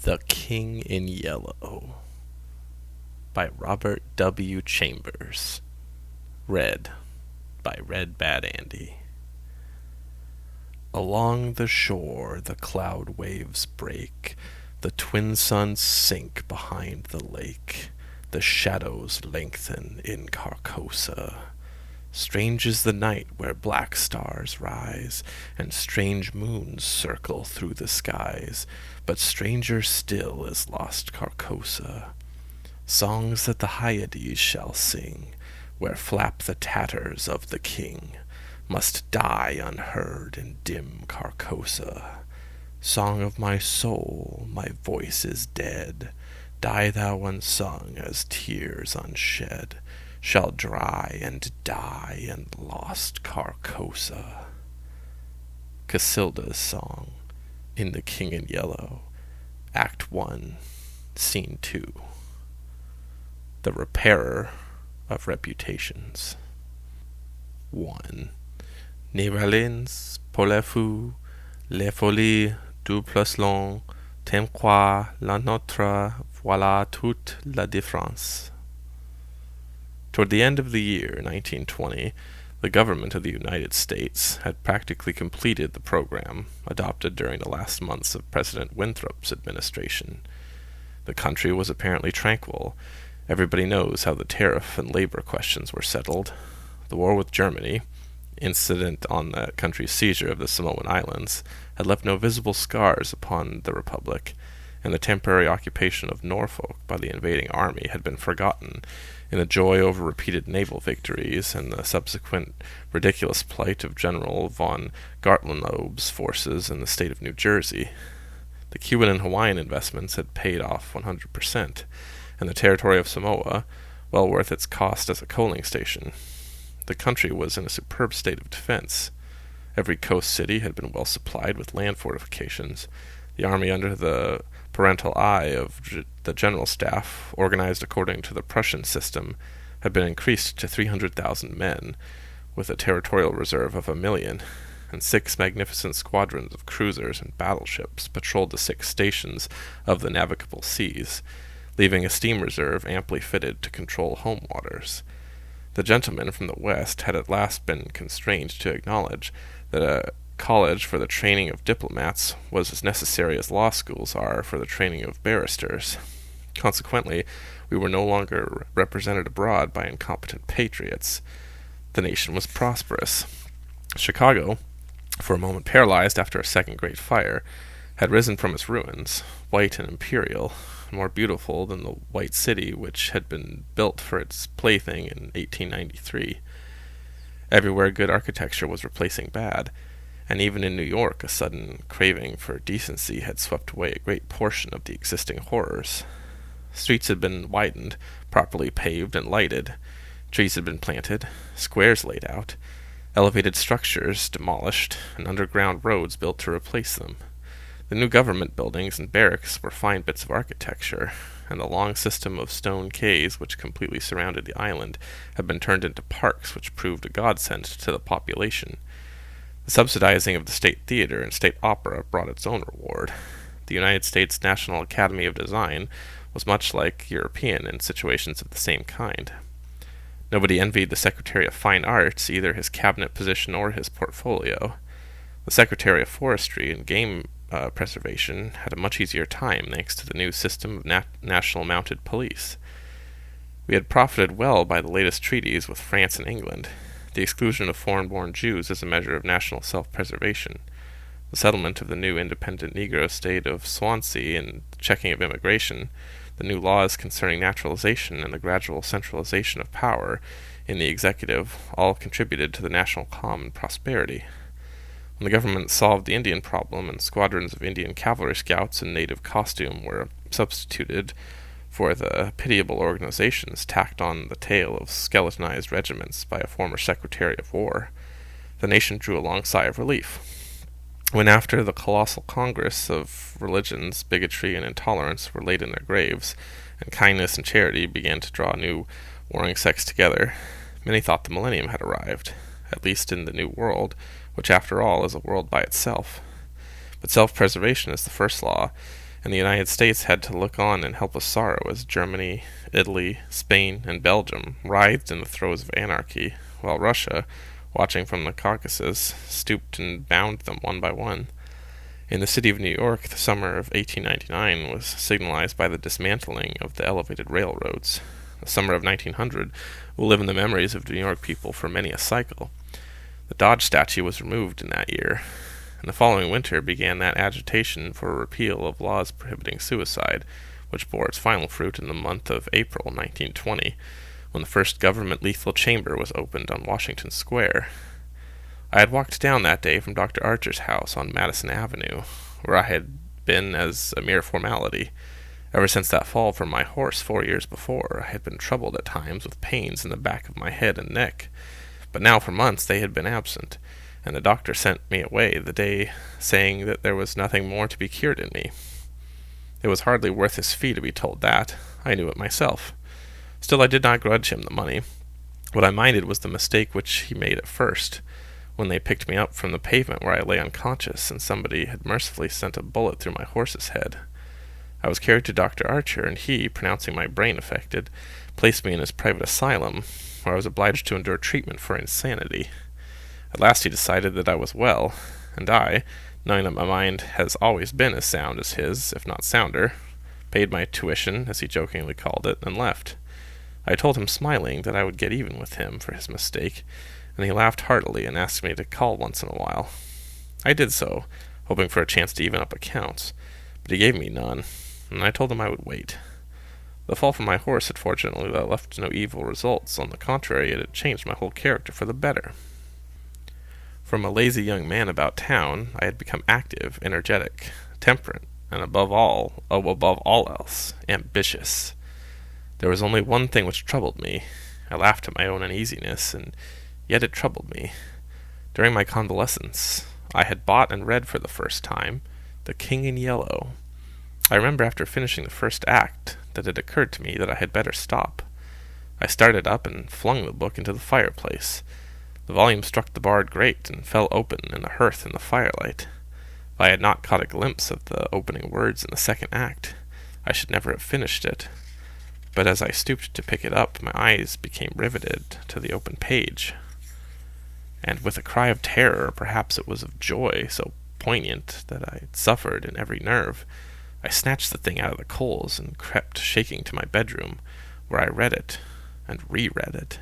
The King in Yellow by Robert W. Chambers. Read by Red Bad Andy. Along the shore the cloud waves break, the twin suns sink behind the lake, the shadows lengthen in Carcosa. Strange is the night where black stars rise, and strange moons circle through the skies, but stranger still is lost Carcosa. Songs that the Hyades shall sing, where flap the tatters of the king, must die unheard in dim Carcosa. Song of my soul, my voice is dead. Die thou unsung as tears unshed shall dry and die in lost Carcosa. Cassilda's Song in The King in Yellow, Act 1, Scene 2. The Repairer of Reputations. 1. Niralins, pour les fous, les folies du plus long, t'aimes quoi la nôtre, voilà toute la différence. Toward the end of the year 1920, the government of the United States had practically completed the program adopted during the last months of President Winthrop's administration. The country was apparently tranquil. Everybody knows how the tariff and labor questions were settled. The war with Germany, incident on that country's seizure of the Samoan Islands, had left no visible scars upon the Republic, and the temporary occupation of Norfolk by the invading army had been forgotten in the joy over repeated naval victories and the subsequent ridiculous plight of General von Gartlandob's forces in the state of New Jersey. The Cuban and Hawaiian investments had paid off 100%, and the territory of Samoa, well worth its cost as a coaling station. The country was in a superb state of defense. Every coast city had been well supplied with land fortifications. The army, under the parental eye of the general staff, organized according to the Prussian system, had been increased to 300,000 men, with a territorial reserve of 1,000,000, and 6 magnificent squadrons of cruisers and battleships patrolled the 6 stations of the navigable seas, leaving a steam reserve amply fitted to control home waters. The gentlemen from the West had at last been constrained to acknowledge that a college for the training of diplomats was as necessary as law schools are for the training of barristers. Consequently, we were no longer represented abroad by incompetent patriots. The nation was prosperous. Chicago, for a moment paralyzed after a second great fire, had risen from its ruins, white and imperial, more beautiful than the white city which had been built for its plaything in 1893. Everywhere good architecture was replacing bad, and even in New York a sudden craving for decency had swept away a great portion of the existing horrors. Streets had been widened, properly paved and lighted. Trees had been planted, squares laid out, elevated structures demolished, and underground roads built to replace them. The new government buildings and barracks were fine bits of architecture, and the long system of stone quays which completely surrounded the island had been turned into parks which proved a godsend to the population. The subsidizing of the State Theater and State Opera brought its own reward. The United States National Academy of Design was much like European in situations of the same kind. Nobody envied the Secretary of Fine Arts either his cabinet position or his portfolio. The Secretary of Forestry and Game Preservation had a much easier time thanks to the new system of national mounted police. We had profited well by the latest treaties with France and England. The exclusion of foreign-born Jews as a measure of national self-preservation, the settlement of the new independent Negro state of Swansea and the checking of immigration, the new laws concerning naturalization and the gradual centralization of power in the executive all contributed to the national calm and prosperity. When the government solved the Indian problem and squadrons of Indian cavalry scouts in native costume were substituted for the pitiable organizations tacked on the tail of skeletonized regiments by a former Secretary of War, the nation drew a long sigh of relief. When after the colossal congress of religions, bigotry and intolerance were laid in their graves, and kindness and charity began to draw new warring sects together, many thought the millennium had arrived, at least in the New World, which after all is a world by itself. But self-preservation is the first law, and the United States had to look on in helpless sorrow as Germany, Italy, Spain, and Belgium writhed in the throes of anarchy, while Russia, watching from the Caucasus, stooped and bound them one by one. In the city of New York, the summer of 1899 was signalized by the dismantling of the elevated railroads. The summer of 1900 will live in the memories of New York people for many a cycle. The Dodge statue was removed in that year, and the following winter began that agitation for a repeal of laws prohibiting suicide, which bore its final fruit in the month of April 1920, when the first government lethal chamber was opened on Washington Square. I had walked down that day from Dr. Archer's house on Madison Avenue, where I had been as a mere formality. Ever since that fall from my horse 4 years before, I had been troubled at times with pains in the back of my head and neck, but now for months they had been absent, and the doctor sent me away the day saying that there was nothing more to be cured in me. It was hardly worth his fee to be told that. I knew it myself. Still, I did not grudge him the money. What I minded was the mistake which he made at first, when they picked me up from the pavement where I lay unconscious, and somebody had mercifully sent a bullet through my horse's head. I was carried to Dr. Archer, and he, pronouncing my brain affected, placed me in his private asylum, where I was obliged to endure treatment for insanity. At last he decided that I was well, and I, knowing that my mind has always been as sound as his, if not sounder, paid my tuition, as he jokingly called it, and left. I told him, smiling, that I would get even with him for his mistake, and he laughed heartily and asked me to call once in a while. I did so, hoping for a chance to even up accounts, but he gave me none, and I told him I would wait. The fall from my horse had fortunately left no evil results. On the contrary, it had changed my whole character for the better. From a lazy young man about town, I had become active, energetic, temperate, and above all else, ambitious. There was only one thing which troubled me. I laughed at my own uneasiness, and yet it troubled me. During my convalescence, I had bought and read for the first time The King in Yellow. I remember after finishing the first act that it occurred to me that I had better stop. I started up and flung the book into the fireplace. The volume struck the barred grate and fell open in the hearth in the firelight. If I had not caught a glimpse of the opening words in the second act, I should never have finished it. But as I stooped to pick it up, my eyes became riveted to the open page, and with a cry of terror, perhaps it was of joy so poignant that I suffered in every nerve, I snatched the thing out of the coals and crept shaking to my bedroom, where I read it, and reread it,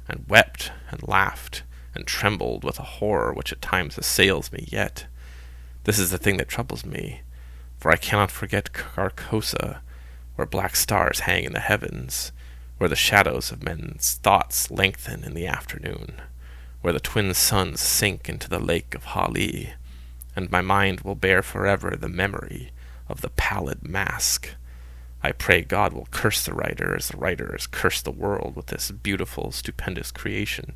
and wept, and laughed, and trembled with a horror which at times assails me yet. This is the thing that troubles me, for I cannot forget Carcosa, where black stars hang in the heavens, where the shadows of men's thoughts lengthen in the afternoon, where the twin suns sink into the lake of Hali, and my mind will bear forever the memory of the pallid mask. I pray God will curse the writer has cursed the world with this beautiful, stupendous creation,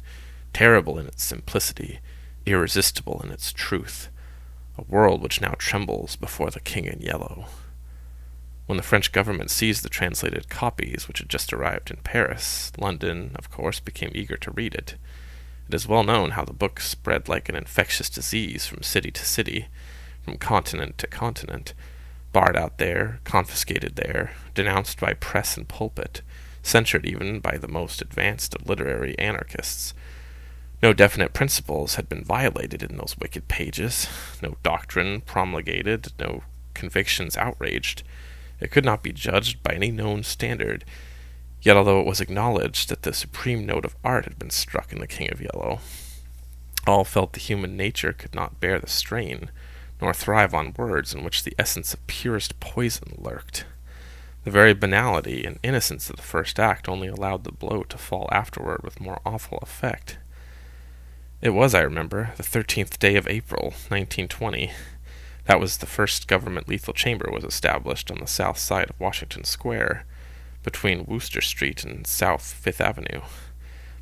terrible in its simplicity, irresistible in its truth, a world which now trembles before the King in Yellow. When the French government seized the translated copies which had just arrived in Paris, London, of course, became eager to read it. It is well known how the book spread like an infectious disease from city to city, from continent to continent, barred out there, confiscated there, denounced by press and pulpit, censured even by the most advanced of literary anarchists. No definite principles had been violated in those wicked pages, no doctrine promulgated, no convictions outraged. It could not be judged by any known standard, yet although it was acknowledged that the supreme note of art had been struck in The King of Yellow, all felt the human nature could not bear the strain, nor thrive on words in which the essence of purest poison lurked. The very banality and innocence of the first act only allowed the blow to fall afterward with more awful effect. It was, I remember, the 13th day of April, 1920. That was the first government lethal chamber was established on the south side of Washington Square, between Wooster Street and South Fifth Avenue.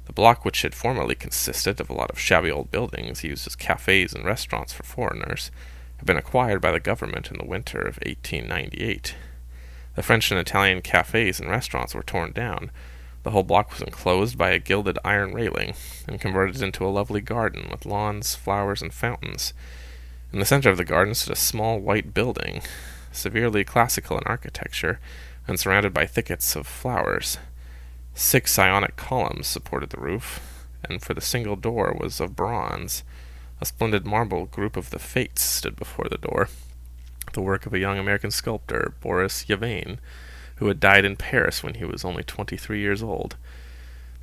The block, which had formerly consisted of a lot of shabby old buildings used as cafes and restaurants for foreigners, had been acquired by the government in the winter of 1898. The French and Italian cafes and restaurants were torn down. The whole block was enclosed by a gilded iron railing, and converted into a lovely garden with lawns, flowers, and fountains. In the center of the garden stood a small white building. severely classical in architecture, and surrounded by thickets of flowers. 6 Ionic columns supported the roof, and for the single door was of bronze. A splendid marble group of the Fates stood before the door, the work of a young American sculptor, Boris Yavain, who had died in Paris when he was only 23 years old.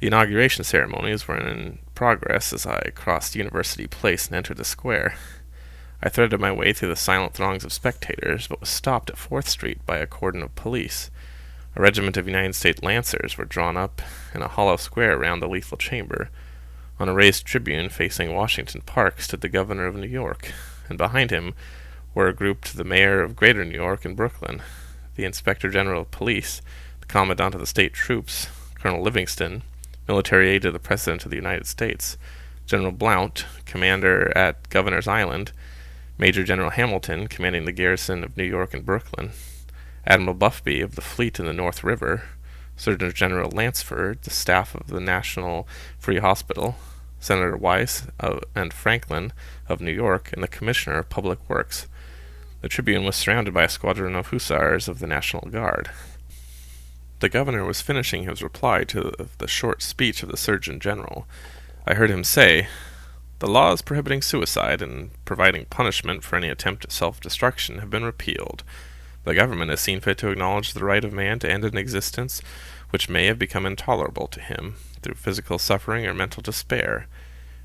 The inauguration ceremonies were in progress as I crossed University Place and entered the square. I threaded my way through the silent throngs of spectators, but was stopped at 4th Street by a cordon of police. A regiment of United States Lancers were drawn up in a hollow square round the lethal chamber. On a raised tribune facing Washington Park stood the governor of New York, and behind him were grouped the mayor of Greater New York and Brooklyn, the inspector general of police, the commandant of the state troops, Colonel Livingston, military aide to the President of the United States, General Blount, commander at Governor's Island, Major General Hamilton, commanding the garrison of New York and Brooklyn, Admiral Buffby of the fleet in the North River, Surgeon General Lansford, the staff of the National Free Hospital, Senator Weiss and Franklin of New York, and the Commissioner of Public Works. The tribune was surrounded by a squadron of hussars of the National Guard. The governor was finishing his reply to the short speech of the Surgeon General. I heard him say, "The laws prohibiting suicide and providing punishment for any attempt at self-destruction have been repealed. The government has seen fit to acknowledge the right of man to end an existence which may have become intolerable to him through physical suffering or mental despair.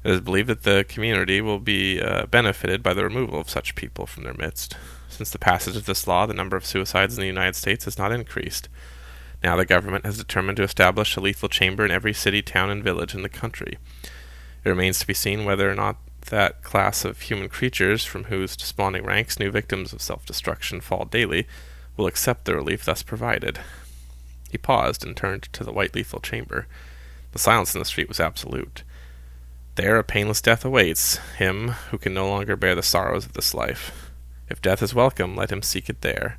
It is believed that the community will be benefited by the removal of such people from their midst. Since the passage of this law, the number of suicides in the United States has not increased. Now the government has determined to establish a lethal chamber in every city, town, and village in the country. It remains to be seen whether or not that class of human creatures from whose desponding ranks new victims of self-destruction fall daily will accept the relief thus provided." He paused and turned to the white lethal chamber. The silence in the street was absolute. There a painless death awaits him who can no longer bear the sorrows of this life. If death is welcome, let him seek it there.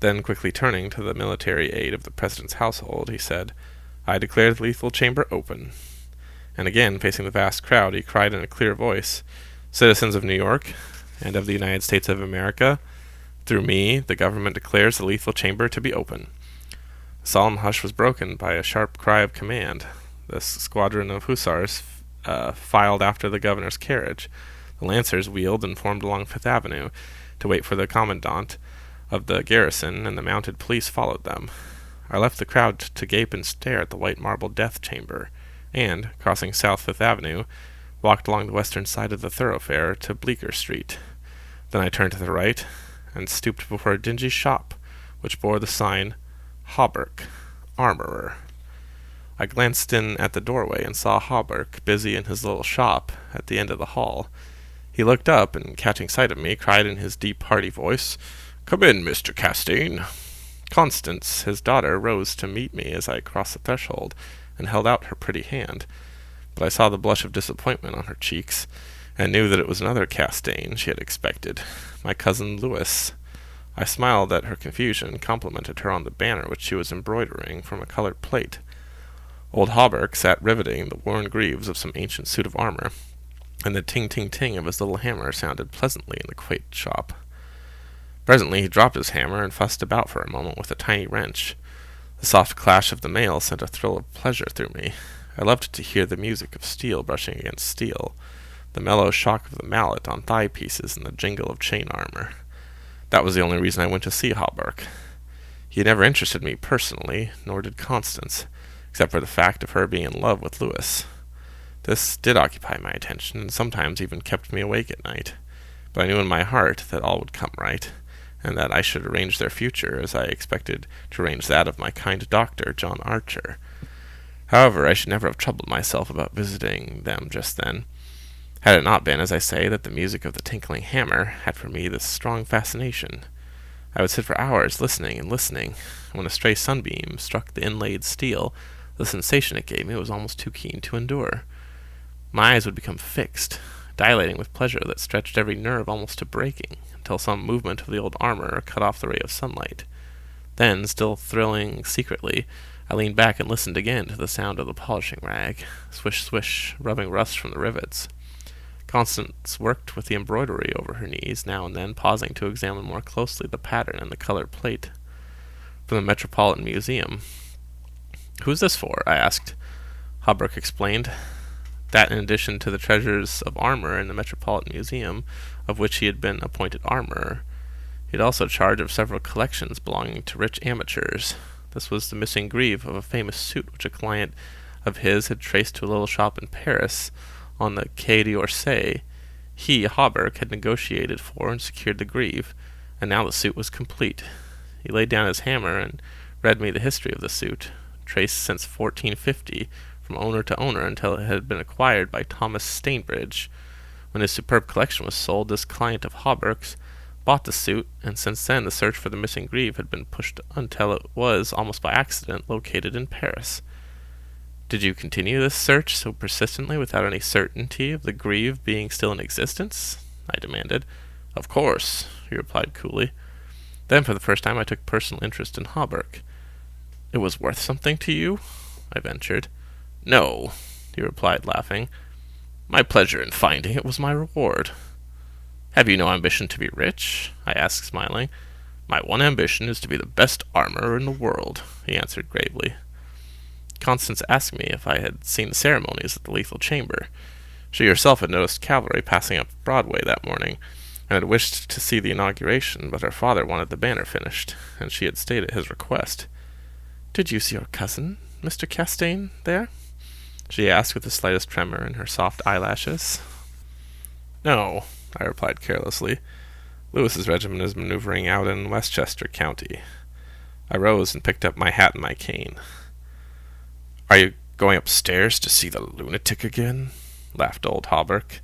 Then, quickly turning to the military aide of the President's household, he said, "I declare the lethal chamber open." And again, facing the vast crowd, he cried in a clear voice, "Citizens of New York and of the United States of America, through me, the government declares the lethal chamber to be open." The solemn hush was broken by a sharp cry of command. The squadron of hussars filed after the governor's carriage. The Lancers wheeled and formed along Fifth Avenue to wait for the commandant of the garrison, and the mounted police followed them. I left the crowd to gape and stare at the white marble death chamber, and, crossing South Fifth Avenue, walked along the western side of the thoroughfare to Bleecker Street. Then I turned to the right, and stooped before a dingy shop, which bore the sign, "Hawberk, Armorer." I glanced in at the doorway and saw Hawberk busy in his little shop at the end of the hall. He looked up, and catching sight of me, cried in his deep, hearty voice, "Come in, Mr. Castaigne." Constance, his daughter, rose to meet me as I crossed the threshold, and held out her pretty hand, but I saw the blush of disappointment on her cheeks, and knew that it was another Castaigne she had expected, my cousin Louis. I smiled at her confusion, and complimented her on the banner which she was embroidering from a colored plate. Old Hawberk sat riveting the worn greaves of some ancient suit of armor, and the ting-ting-ting of his little hammer sounded pleasantly in the quaint shop. Presently he dropped his hammer and fussed about for a moment with a tiny wrench. The soft clash of the mail sent a thrill of pleasure through me. I loved to hear the music of steel brushing against steel, the mellow shock of the mallet on thigh pieces, and the jingle of chain armor. That was the only reason I went to see Hawberk. He had never interested me personally, nor did Constance, except for the fact of her being in love with Louis. This did occupy my attention, and sometimes even kept me awake at night. But I knew in my heart that all would come right, and that I should arrange their future as I expected to arrange that of my kind doctor, John Archer. However, I should never have troubled myself about visiting them just then, had it not been, as I say, that the music of the tinkling hammer had for me this strong fascination. I would sit for hours listening and listening. When a stray sunbeam struck the inlaid steel, the sensation it gave me was almost too keen to endure. My eyes would become fixed, dilating with pleasure that stretched every nerve almost to breaking, until some movement of the old armor cut off the ray of sunlight. Then, still thrilling secretly, I leaned back and listened again to the sound of the polishing rag, swish-swish, rubbing rust from the rivets. Constance worked with the embroidery over her knees, now and then pausing to examine more closely the pattern and the colored plate. From the Metropolitan Museum. "Who's this for?" I asked. Hawberk explained that in addition to the treasures of armor in the Metropolitan Museum, of which he had been appointed armorer, he had also charge of several collections belonging to rich amateurs. This was the missing greave of a famous suit which a client of his had traced to a little shop in Paris on the Quai d'Orsay. He, Hawberk, had negotiated for and secured the greave, and now the suit was complete. He laid down his hammer and read me the history of the suit, traced since 1450, from owner to owner until it had been acquired by Thomas Stainbridge. When his superb collection was sold, this client of Hawberk's bought the suit, and since then the search for the missing greave had been pushed until it was, almost by accident, located in Paris. Did you continue this search so persistently without any certainty of the greave being still in existence? I demanded. Of course, he replied coolly. Then for the first time I took personal interest in Hawberk. It was worth something to you? I ventured. No, he replied, laughing. My pleasure in finding it was my reward. Have you no ambition to be rich? I asked, smiling. My one ambition is to be the best armorer in the world, he answered gravely. Constance asked me if I had seen the ceremonies at the Lethal Chamber. She herself had noticed cavalry passing up Broadway that morning, and had wished to see the inauguration, but her father wanted the banner finished, and she had stayed at his request. Did you see your cousin, Mr. Castaigne, there? She asked with the slightest tremor in her soft eyelashes. No, I replied carelessly. Lewis's regiment is maneuvering out in Westchester County. I rose and picked up my hat and my cane. Are you going upstairs to see the lunatic again? Laughed old Hawberk.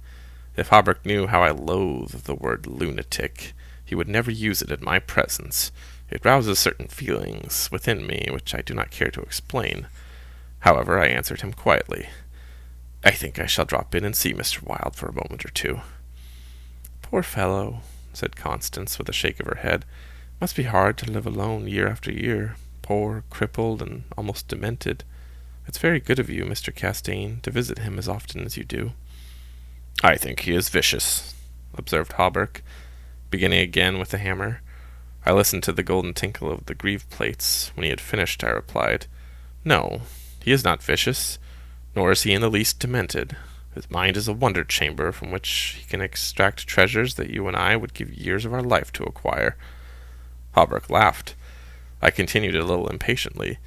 If Hawberk knew how I loathe the word lunatic, he would never use it in my presence. It rouses certain feelings within me which I do not care to explain. However, I answered him quietly. I think I shall drop in and see Mr. Wilde for a moment or two. Poor fellow, said Constance with a shake of her head. Must be hard to live alone year after year, poor, crippled, and almost demented. It's very good of you, Mr. Castaigne, to visit him as often as you do. I think he is vicious, observed Hawberk, beginning again with the hammer. I listened to the golden tinkle of the greave plates. When he had finished, I replied, No, he is not vicious, nor is he in the least demented. His mind is a wonder chamber from which he can extract treasures that you and I would give years of our life to acquire. Hawberk laughed. I continued a little impatiently.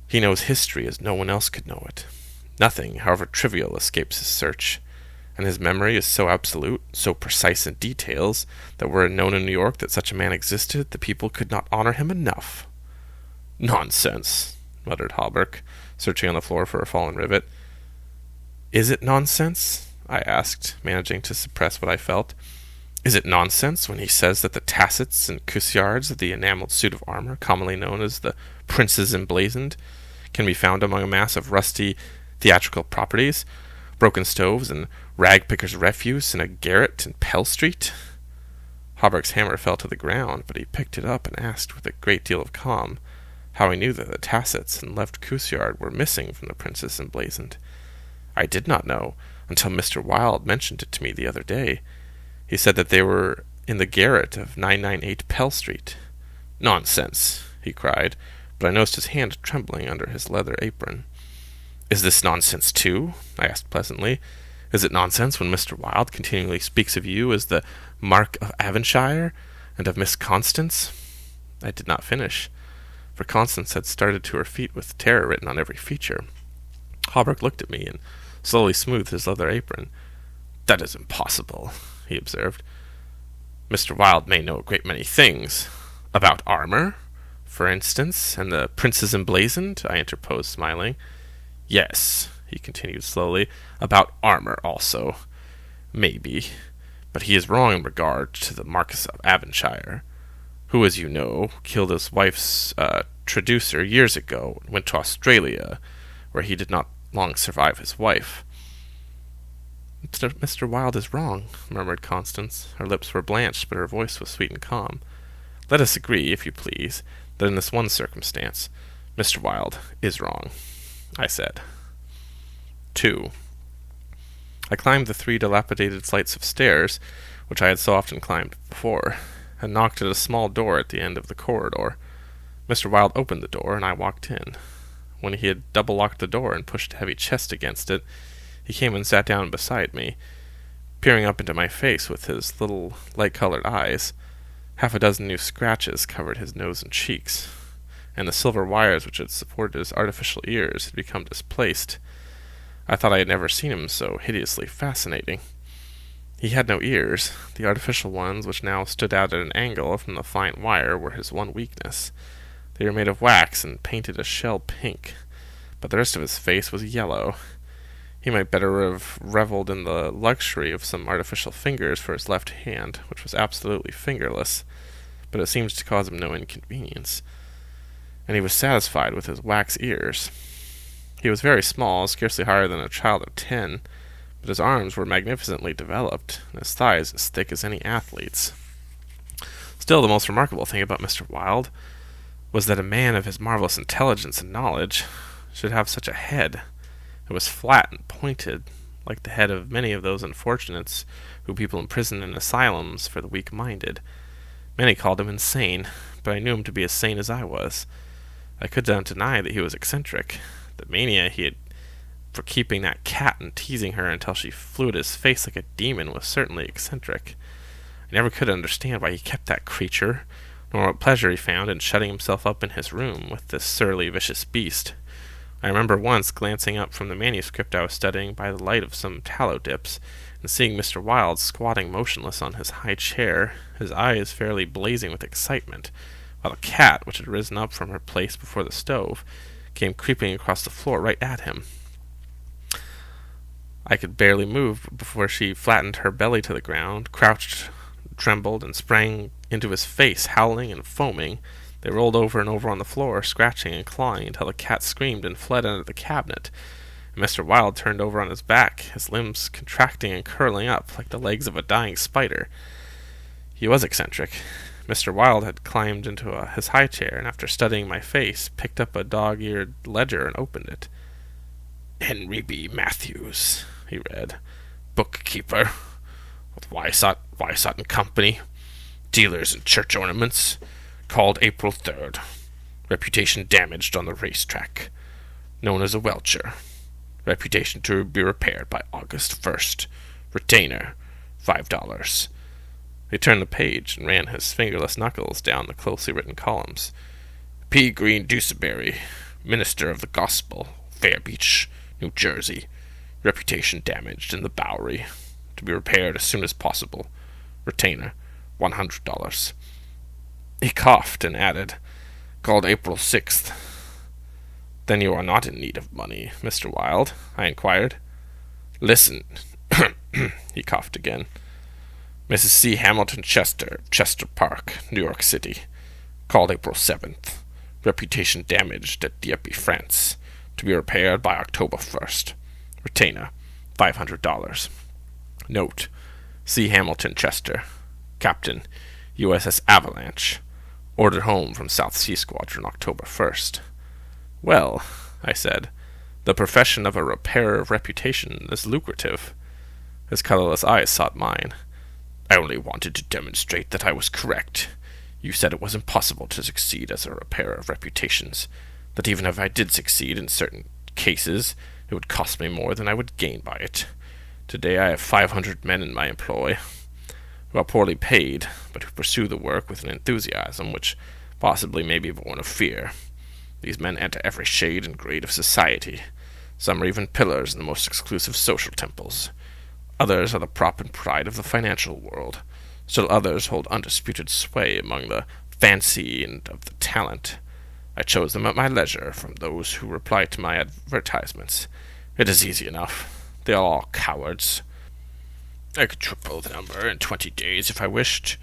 He knows history as no one else could know it. Nothing, however trivial, escapes his search, and his memory is so absolute, so precise in details, that were it known in New York that such a man existed, the people could not honor him enough. Nonsense, muttered Hawberk, searching on the floor for a fallen rivet. Is it nonsense? I asked, managing to suppress what I felt. Is it nonsense when he says that the tassets and cuissards of the enamelled suit of armor, commonly known as the Prince's Emblazoned, can be found among a mass of rusty theatrical properties, broken stoves, and rag-pickers' refuse in a garret in Pell Street? Hawberk's hammer fell to the ground, but he picked it up and asked with a great deal of calm how I knew that the tassets and left cuissard were missing from the Prince's Emblazoned. I did not know until Mr. Wilde mentioned it to me the other day. He said that they were in the garret of 998 Pell Street. Nonsense, he cried, but I noticed his hand trembling under his leather apron. Is this nonsense too? I asked pleasantly. Is it nonsense when Mr. Wilde continually speaks of you as the Mark of Avonshire, and of Miss Constance? I did not finish, for Constance had started to her feet with terror written on every feature. Hawberk looked at me and slowly smoothed his leather apron. That is impossible, he observed. Mr. Wilde may know a great many things. About armor, for instance, and the Prince's Emblazoned, I interposed, smiling. Yes, he continued slowly, about armor also. Maybe, but he is wrong in regard to the Marquis of Avonshire, who, as you know, killed his wife's traducer years ago and went to Australia, where he did not long survive his wife. Mr. Wilde is wrong, murmured Constance. Her lips were blanched, but her voice was sweet and calm. Let us agree, if you please, that in this one circumstance, Mr. Wilde is wrong, I said. 2. I climbed the 3 dilapidated flights of stairs, which I had so often climbed before, and knocked at a small door at the end of the corridor. Mr. Wilde opened the door, and I walked in. When he had double-locked the door and pushed a heavy chest against it, he came and sat down beside me, peering up into my face with his little light-colored eyes. Half a dozen new scratches covered his nose and cheeks, and the silver wires which had supported his artificial ears had become displaced. I thought I had never seen him so hideously fascinating. He had no ears. The artificial ones, which now stood out at an angle from the fine wire, were his one weakness. They were made of wax and painted a shell pink, but the rest of his face was yellow. He might better have reveled in the luxury of some artificial fingers for his left hand, which was absolutely fingerless, but it seemed to cause him no inconvenience. And he was satisfied with his wax ears. He was very small, scarcely higher than a child of 10, but his arms were magnificently developed, and his thighs as thick as any athlete's. Still, the most remarkable thing about Mr. Wilde was that a man of his marvelous intelligence and knowledge should have such a head. It was flat and pointed, like the head of many of those unfortunates who people imprison in asylums for the weak-minded. Many called him insane, but I knew him to be as sane as I was. I could not deny that he was eccentric. The mania he had for keeping that cat and teasing her until she flew at his face like a demon was certainly eccentric. I never could understand why he kept that creature, nor what pleasure he found in shutting himself up in his room with this surly, vicious beast. I remember once glancing up from the manuscript I was studying by the light of some tallow dips, and seeing Mr. Wilde squatting motionless on his high chair, his eyes fairly blazing with excitement, while the cat, which had risen up from her place before the stove, came creeping across the floor right at him. I could barely move before she flattened her belly to the ground, crouched, trembled, and sprang into his face, howling and foaming. They rolled over and over on the floor, scratching and clawing until the cat screamed and fled under the cabinet. And Mr. Wilde turned over on his back, his limbs contracting and curling up like the legs of a dying spider. He was eccentric. Mr. Wilde had climbed into his high chair, and after studying my face, picked up a dog-eared ledger and opened it. "Henry B. Matthews," he read, "bookkeeper, with Wysott and Company, dealers in church ornaments, called April 3rd, reputation damaged on the racetrack, known as a welcher, reputation to be repaired by August 1st, retainer, $5. He turned the page and ran his fingerless knuckles down the closely written columns. P. Green Dewsbury, minister of the gospel, Fair Beach, New Jersey, reputation damaged in the Bowery, to be repaired as soon as possible, retainer, $100. He coughed and added, "Called April 6th. "Then you are not in need of money, Mr. Wilde?" I inquired. "Listen," he coughed again. "Mrs. C. Hamilton Chester, Chester Park, New York City. Called April 7th. Reputation damaged at Dieppe, France. To be repaired by October 1st. Retainer, $500. Note, C. Hamilton Chester, Captain, USS Avalanche. Ordered home from South Sea Squadron October 1st. "Well," I said, "the profession of a repairer of reputation is lucrative." His colorless eyes sought mine. "I only wanted to demonstrate that I was correct. You said it was impossible to succeed as a repairer of reputations, that even if I did succeed in certain cases, it would cost me more than I would gain by it. Today I have 500 men in my employ, who are poorly paid, but who pursue the work with an enthusiasm which possibly may be born of fear. These men enter every shade and grade of society. Some are even pillars in the most exclusive social temples. Others are the prop and pride of the financial world. Still others hold undisputed sway among the fancy and of the talent. I chose them at my leisure from those who reply to my advertisements. It is easy enough. They are all cowards. I could triple the number in 20 days if I wished.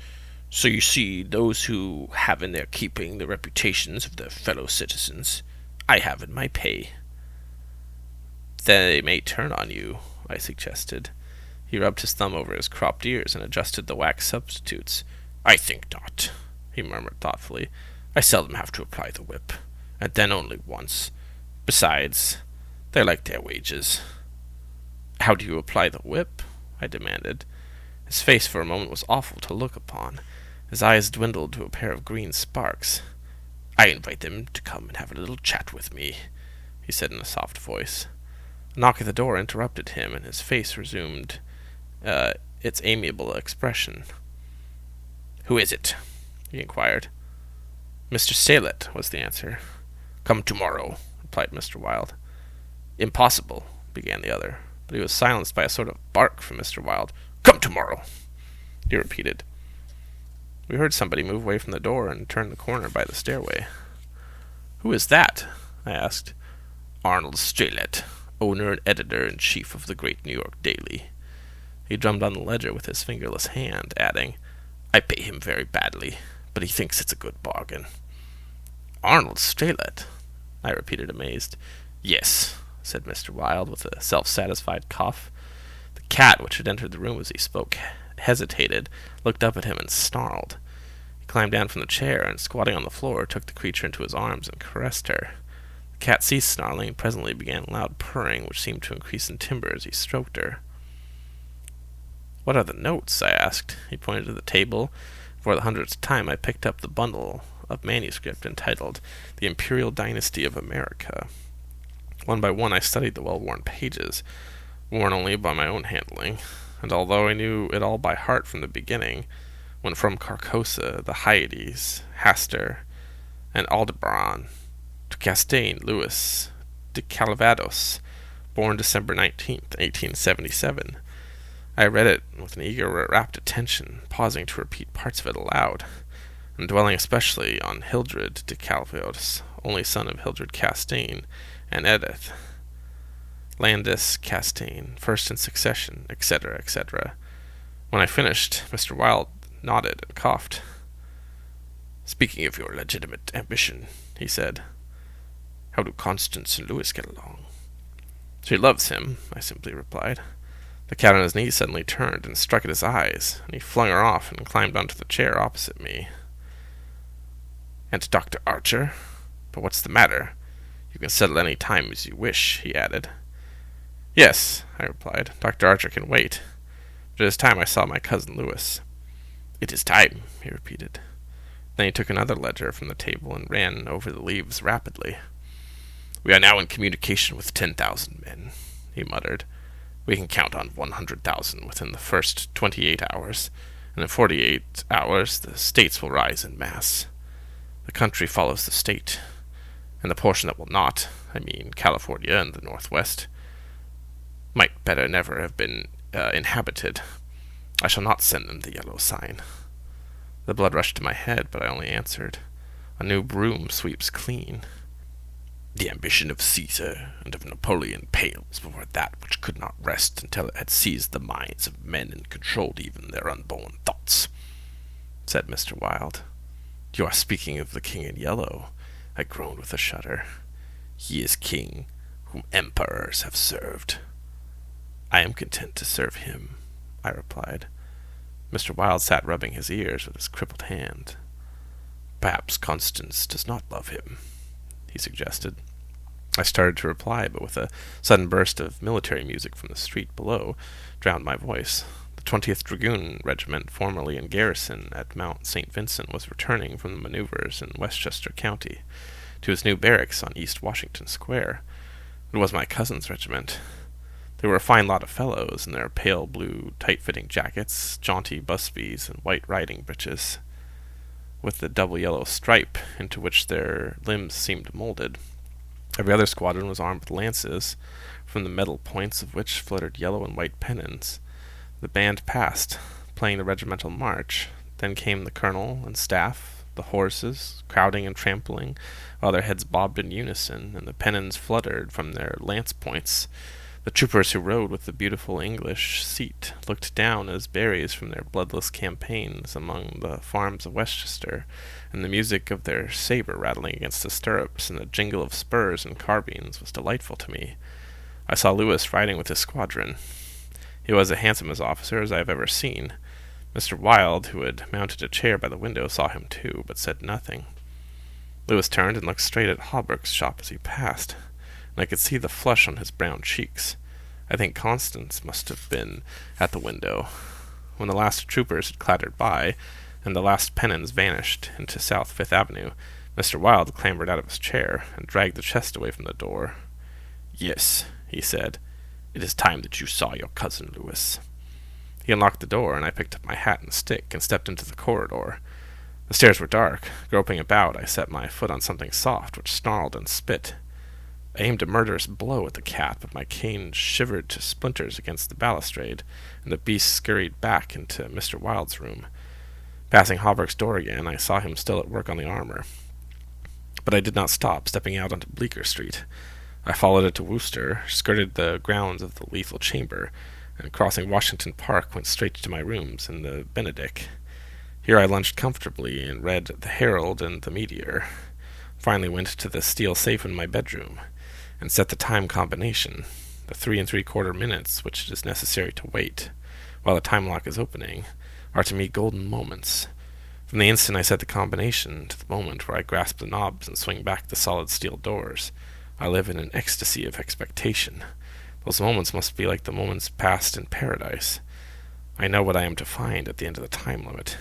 So you see, those who have in their keeping the reputations of their fellow citizens, I have in my pay." "They may turn on you," I suggested. He rubbed his thumb over his cropped ears and adjusted the wax substitutes. "I think not," he murmured thoughtfully. "I seldom have to apply the whip, and then only once. Besides, they like their wages." How do you apply the whip? I demanded. His face for a moment was awful to look upon. His eyes dwindled to a pair of green sparks. I invite them to come and have a little chat with me, he said in a soft voice. A knock at the door interrupted him, and his face resumed its amiable expression. Who is it? He inquired. Mr. Stelet, was the answer. Come tomorrow, replied Mr. Wilde. Impossible, began the other, but he was silenced by a sort of bark from Mr. Wilde. Come tomorrow, he repeated. We heard somebody move away from the door and turn the corner by the stairway. Who is that? I asked. Arnold Stelet, owner and editor-in-chief of the great New York Daily. He drummed on the ledger with his fingerless hand, adding, I pay him very badly, but he thinks it's a good bargain. Arnold Stelet? I repeated, amazed. Yes, said Mr. Wilde, with a self-satisfied cough. The cat, which had entered the room as he spoke, hesitated, looked up at him, and snarled. He climbed down from the chair, and squatting on the floor, took the creature into his arms and caressed her. The cat ceased snarling and presently began loud purring, which seemed to increase in timbre as he stroked her. What are the notes? I asked. He pointed to the table. For the 100th time I picked up the bundle of manuscript entitled The Imperial Dynasty of America. One by one I studied the well-worn pages, worn only by my own handling, and although I knew it all by heart from the beginning, when from Carcosa, the Hyades, Hastur, and Aldebaran, to Castaigne, Louis de Calvados, born December 19th, 1877, I read it with an eager, rapt attention, pausing to repeat parts of it aloud, and dwelling especially on Hildred de Calvados, only son of Hildred Castaigne and Edith, Landis Castaigne, first in succession, etc., etc. When I finished, Mr. Wilde nodded and coughed. Speaking of your legitimate ambition, he said, how do Constance and Louis get along? She loves him, I simply replied. The cat on his knee suddenly turned and struck at his eyes, and he flung her off and climbed onto the chair opposite me. And Dr. Archer? But what's the matter? You can settle any time as you wish, he added. Yes, I replied. Dr. Archer can wait. But it is time I saw my cousin Louis. It is time, he repeated. Then he took another ledger from the table and ran over the leaves rapidly. We are now in communication with 10,000 men, he muttered. We can count on 100,000 within the first 28 hours, and in 48 hours the states will rise en masse. The country follows the state, and the portion that will not, I mean California and the Northwest, might better never have been inhabited. I shall not send them the yellow sign. The blood rushed to my head, but I only answered, A new broom sweeps clean. The ambition of Caesar and of Napoleon pales before that which could not rest until it had seized the minds of men and controlled even their unborn thoughts, said Mr. Wilde. You are speaking of the King in Yellow, I groaned with a shudder. He is king whom emperors have served. I am content to serve him, I replied. Mr. Wilde sat rubbing his ears with his crippled hand. Perhaps Constance does not love him, he suggested. I started to reply, but with a sudden burst of military music from the street below drowned my voice. The 20th Dragoon Regiment, formerly in garrison at Mount St. Vincent, was returning from the maneuvers in Westchester County to its new barracks on East Washington Square. It was my cousin's regiment. They were a fine lot of fellows in their pale blue, tight-fitting jackets, jaunty busbies, and white riding breeches, with the double yellow stripe into which their limbs seemed molded. Every other squadron was armed with lances, from the metal points of which fluttered yellow and white pennons. The band passed, playing the regimental march. Then came the colonel and staff, the horses, crowding and trampling, while their heads bobbed in unison, and the pennons fluttered from their lance points. The troopers who rode with the beautiful English seat looked down as berries from their bloodless campaigns among the farms of Westchester, and the music of their saber rattling against the stirrups and the jingle of spurs and carbines was delightful to me. I saw Louis riding with his squadron. He was as handsome an officer as I have ever seen. Mr. Wilde, who had mounted a chair by the window, saw him too, but said nothing. Louis turned and looked straight at Hawberk's shop as he passed, and I could see the flush on his brown cheeks. I think Constance must have been at the window. When the last troopers had clattered by, and the last pennons vanished into South Fifth Avenue, Mr. Wilde clambered out of his chair and dragged the chest away from the door. "Yes," he said, "it is time that you saw your cousin, Lewis." He unlocked the door, and I picked up my hat and stick and stepped into the corridor. The stairs were dark. Groping about, I set my foot on something soft, which snarled and spit. I aimed a murderous blow at the cat, but my cane shivered to splinters against the balustrade, and the beast scurried back into Mr. Wilde's room. Passing Hawberk's door again, I saw him still at work on the armor. But I did not stop, stepping out onto Bleecker Street. I followed it to Wooster, skirted the grounds of the lethal chamber, and crossing Washington Park went straight to my rooms in the Benedict. Here I lunched comfortably and read the Herald and the Meteor. Finally went to the steel safe in my bedroom and set the time combination, the 3 3/4 minutes which it is necessary to wait while the time lock is opening are to me golden moments. From the instant I set the combination to the moment where I grasp the knobs and swing back the solid steel doors, I live in an ecstasy of expectation. Those moments must be like the moments passed in paradise. I know what I am to find at the end of the time limit.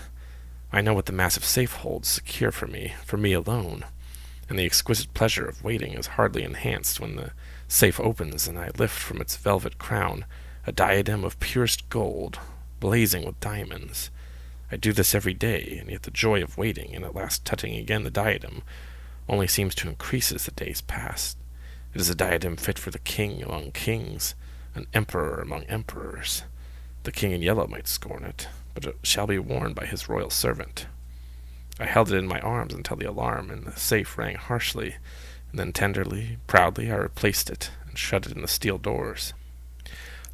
I know what the massive safe holds secure for me alone, and the exquisite pleasure of waiting is hardly enhanced when the safe opens and I lift from its velvet crown a diadem of purest gold, blazing with diamonds. I do this every day, and yet the joy of waiting and at last touching again the diadem only seems to increase as the days pass. It is a diadem fit for the king among kings, an emperor among emperors. The king in yellow might scorn it, but it shall be worn by his royal servant. I held it in my arms until the alarm in the safe rang harshly, and then tenderly, proudly, I replaced it and shut it in the steel doors.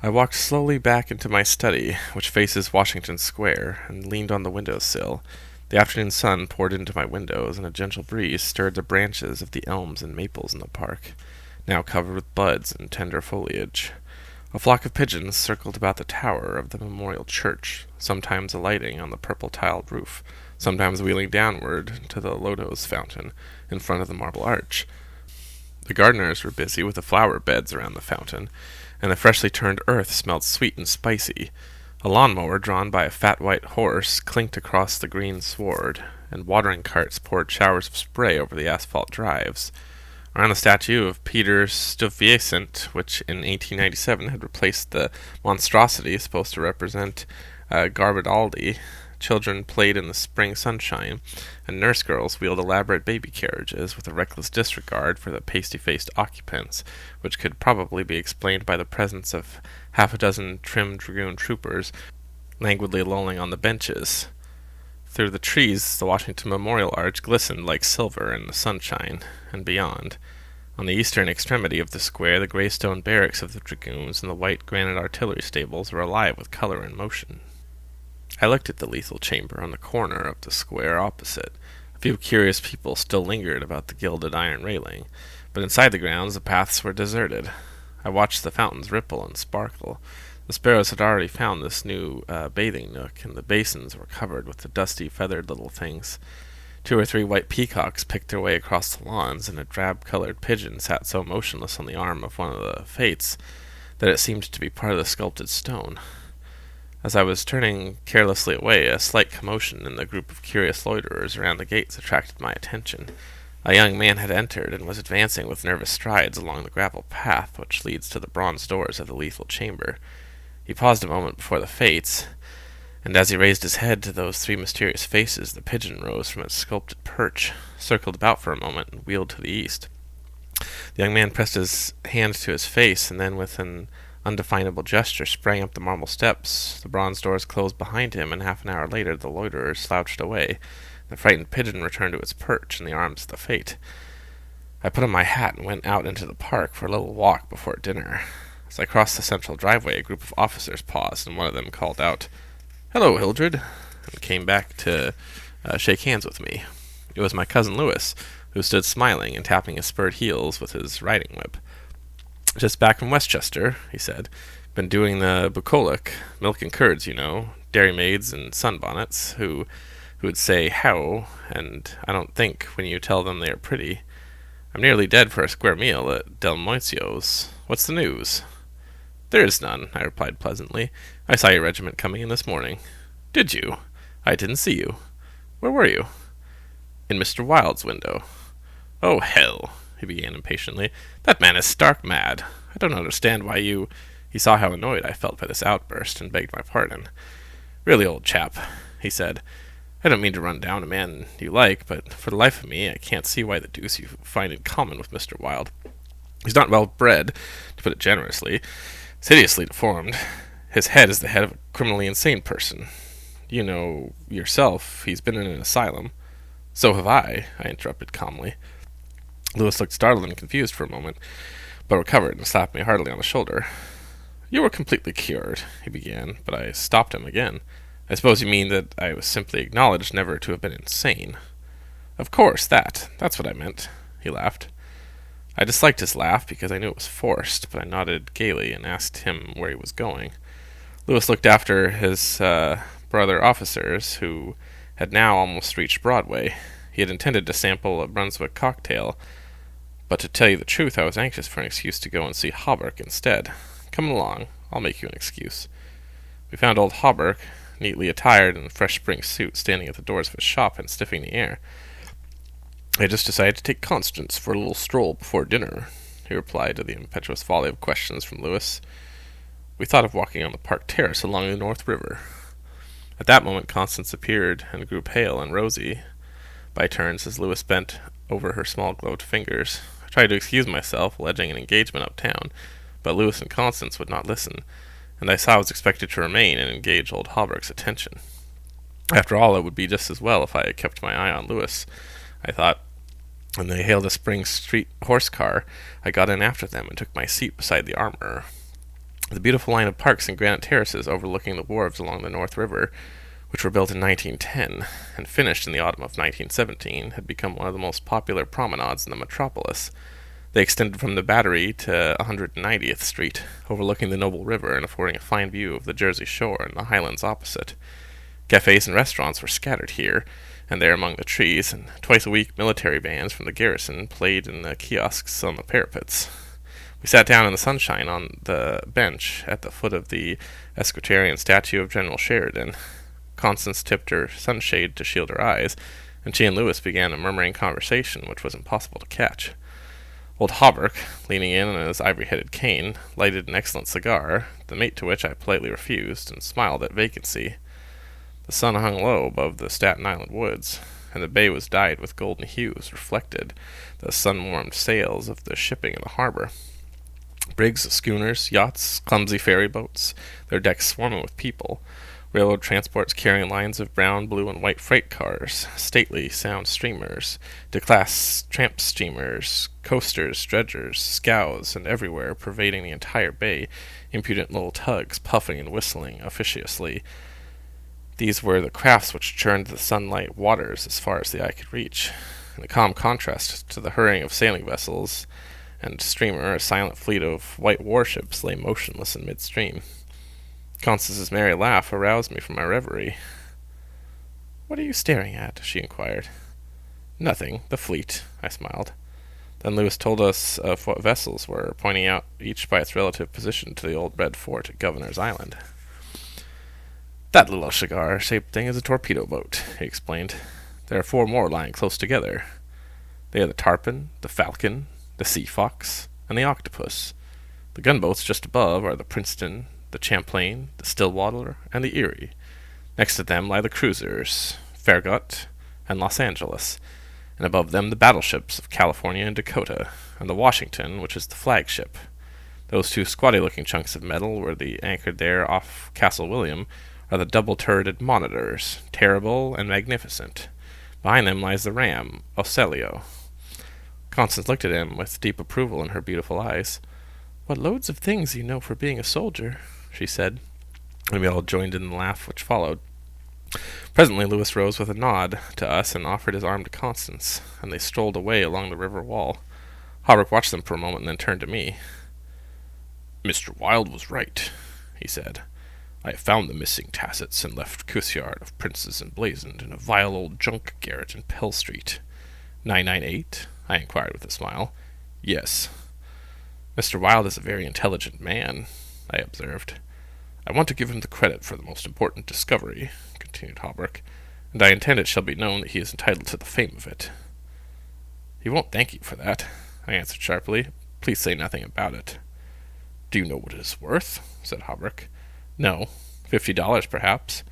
I walked slowly back into my study, which faces Washington Square, and leaned on the window-sill. The afternoon sun poured into my windows, and a gentle breeze stirred the branches of the elms and maples in the park, now covered with buds and tender foliage. A flock of pigeons circled about the tower of the memorial church, sometimes alighting on the purple-tiled roof, sometimes wheeling downward to the lotos fountain in front of the marble arch. The gardeners were busy with the flower beds around the fountain, and the freshly turned earth smelled sweet and spicy. A lawn-mower drawn by a fat white horse clinked across the green sward, and watering carts poured showers of spray over the asphalt drives. Around the statue of Peter Stuyvesant, which in 1897 had replaced the monstrosity supposed to represent Garibaldi, children played in the spring sunshine, and nurse girls wheeled elaborate baby carriages with a reckless disregard for the pasty-faced occupants, which could probably be explained by the presence of half a dozen trim dragoon troopers languidly lolling on the benches. Through the trees the Washington Memorial Arch glistened like silver in the sunshine, and beyond, on the eastern extremity of the square, the gray stone barracks of the dragoons and the white granite artillery stables were alive with color and motion. I looked at the lethal chamber on the corner of the square opposite. A few curious people still lingered about the gilded iron railing, but inside the grounds the paths were deserted. I watched the fountains ripple and sparkle. The sparrows had already found this new bathing nook, and the basins were covered with the dusty, feathered little things. 2 or 3 white peacocks picked their way across the lawns, and a drab-colored pigeon sat so motionless on the arm of one of the fates that it seemed to be part of the sculpted stone. As I was turning carelessly away, a slight commotion in the group of curious loiterers around the gates attracted my attention. A young man had entered and was advancing with nervous strides along the gravel path which leads to the bronze doors of the lethal chamber. He paused a moment before the fates, and as he raised his head to those 3 mysterious faces, the pigeon rose from its sculpted perch, circled about for a moment, and wheeled to the east. The young man pressed his hand to his face, and then with an undefinable gesture sprang up the marble steps. The bronze doors closed behind him, and half an hour later the loiterers slouched away. The frightened pigeon returned to its perch in the arms of the fate. I put on my hat and went out into the park for a little walk before dinner. As I crossed the central driveway, a group of officers paused, and one of them called out, "Hello, Hildred," and came back to shake hands with me. It was my cousin Lewis, who stood smiling and tapping his spurred heels with his riding whip. "Just back from Westchester," he said. "Been doing the bucolic, milking curds, you know, dairymaids and sunbonnets, who would say how, and I don't think when you tell them they are pretty. I'm nearly dead for a square meal at Del Moincio's. What's the news?" "There is none," I replied pleasantly. "I saw your regiment coming in this morning." "Did you? I didn't see you. Where were you?" "In Mr. Wilde's window." "Oh, hell," he began impatiently. "That man is stark mad. I don't understand why you—" He saw how annoyed I felt by this outburst, and begged my pardon. "Really, old chap," he said, "I don't mean to run down a man you like, but for the life of me I can't see why the deuce you find in common with Mr. Wilde. He's not well bred, to put it generously. He's hideously deformed. His head is the head of a criminally insane person. You know yourself he's been in an asylum." "So have I interrupted calmly. Lewis looked startled and confused for a moment, but recovered and slapped me heartily on the shoulder. "You were completely cured," he began, but I stopped him again. "I suppose you mean that I was simply acknowledged never to have been insane." "Of course, that's what I meant," he laughed. I disliked his laugh because I knew it was forced, but I nodded gaily and asked him where he was going. Lewis looked after his brother officers, who had now almost reached Broadway. He had intended to sample a Brunswick cocktail, but to tell you the truth, I was anxious for an excuse to go and see Hawberk instead. "Come along, I'll make you an excuse." We found old Hawberk, neatly attired in a fresh spring suit, standing at the doors of his shop and sniffing the air. "I had just decided to take Constance for a little stroll before dinner," he replied to the impetuous volley of questions from Lewis. "We thought of walking on the park terrace along the North River." At that moment Constance appeared and grew pale and rosy by turns as Lewis bent over her small gloved fingers. I tried to excuse myself, alleging an engagement uptown, but Lewis and Constance would not listen, and I saw I was expected to remain and engage old Hawberk's attention. After all, it would be just as well if I had kept my eye on Lewis, I thought. When they hailed a Spring Street horse car, I got in after them and took my seat beside the armorer. The beautiful line of parks and granite terraces overlooking the wharves along the North River, which were built in 1910 and finished in the autumn of 1917, had become one of the most popular promenades in the metropolis. They extended from the Battery to 190th Street, overlooking the noble river and affording a fine view of the Jersey shore and the highlands opposite. Cafes and restaurants were scattered here and there among the trees, and twice a week military bands from the garrison played in the kiosks on the parapets. We sat down in the sunshine on the bench at the foot of the equestrian statue of General Sheridan. Constance tipped her sunshade to shield her eyes, and she and Lewis began a murmuring conversation which was impossible to catch. Old Hawberk, leaning in on his ivory-headed cane, lighted an excellent cigar, the mate to which I politely refused, and smiled at vacancy. The sun hung low above the Staten Island woods, and the bay was dyed with golden hues, reflected the sun-warmed sails of the shipping in the harbor. Brigs, schooners, yachts, clumsy ferry boats, their decks swarming with people, railroad transports carrying lines of brown, blue, and white freight cars, stately sound steamers, de-class tramp steamers, coasters, dredgers, scows, and everywhere, pervading the entire bay, impudent little tugs, puffing and whistling officiously. These were the crafts which churned the sunlight waters as far as the eye could reach. In the calm contrast to the hurrying of sailing vessels and steamer, a silent fleet of white warships lay motionless in midstream. Constance's merry laugh aroused me from my reverie. "What are you staring at?" she inquired. "Nothing. The fleet," I smiled. Then Lewis told us of what vessels were, pointing out each by its relative position to the old red fort at Governor's Island. "That little cigar-shaped thing is a torpedo boat," he explained. "There are 4 more lying close together. They are the Tarpon, the Falcon, the Sea Fox, and the Octopus. The gunboats just above are the Princeton, the Champlain, the Stillwater, and the Erie. Next to them lie the cruisers, Farragut and Los Angeles, and above them the battleships of California and Dakota, and the Washington, which is the flagship. Those 2 squatty-looking chunks of metal were the anchored there off Castle William, are the double-turreted Monitors, terrible and magnificent. Behind them lies the ram, Ocelio." Constance looked at him with deep approval in her beautiful eyes. "What loads of things you know for being a soldier," she said, and we all joined in the laugh which followed. Presently Lewis rose with a nod to us and offered his arm to Constance, and they strolled away along the river wall. Hawberk watched them for a moment and then turned to me. "Mr. Wilde was right," he said. "I have found the missing tassets and left Cusiard of Princes Emblazoned in a vile old junk garret in Pell Street." 998? I inquired with a smile. "Yes." "Mr. Wilde is a very intelligent man." I observed. I want to give him the credit for the most important discovery, continued Hawberk, and I intend it shall be known that he is entitled to the fame of it. He won't thank you for that, I answered sharply. Please say nothing about it. Do you know what it is worth? Said Hawberk. No. $50, perhaps.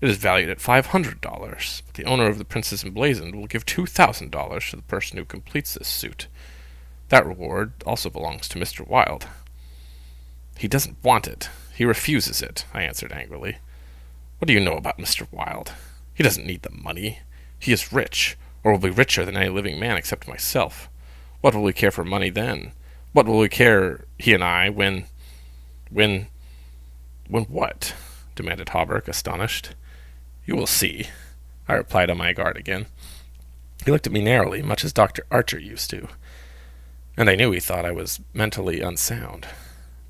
It is valued at $500, but the owner of the Princess Emblazoned will give $2,000 to the person who completes this suit. That reward also belongs to Mr. Wilde. He doesn't want it. He refuses it, I answered angrily. What do you know about Mr. Wilde? He doesn't need the money. He is rich, or will be richer than any living man except myself. What will we care for money then? What will we care, he and I, when what? Demanded Hawberk, astonished. You will see, I replied on my guard again. He looked at me narrowly, much as Dr. Archer used to, and I knew he thought I was mentally unsound.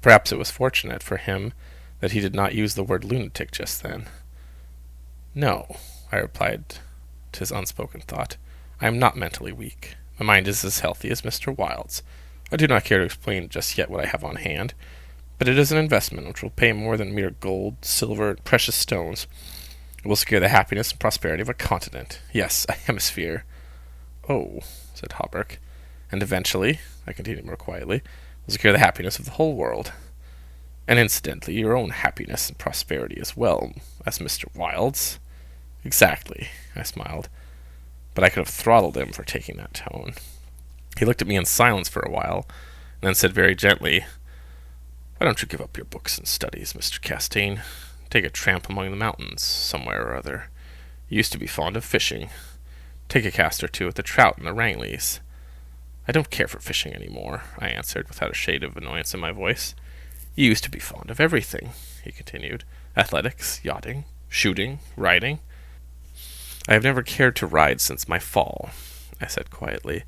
Perhaps it was fortunate for him that he did not use the word lunatic just then. No, I replied to his unspoken thought. I am not mentally weak. My mind is as healthy as Mr. Wilde's. I do not care to explain just yet what I have on hand, but it is an investment which will pay more than mere gold, silver, and precious stones. It will secure the happiness and prosperity of a continent. Yes, a hemisphere. Oh, said Hawberk. And eventually, I continued more quietly, will secure the happiness of the whole world. And incidentally, your own happiness and prosperity as well as Mr. Wilde's. Exactly, I smiled. But I could have throttled him for taking that tone. He looked at me in silence for a while, and then said very gently, Why don't you give up your books and studies, Mr. Castaigne? Take a tramp among the mountains, somewhere or other. You used to be fond of fishing. Take a cast or two at the trout and the Rangleys. I don't care for fishing any more, I answered, without a shade of annoyance in my voice. You used to be fond of everything, he continued. Athletics, yachting, shooting, riding. I have never cared to ride since my fall, I said quietly.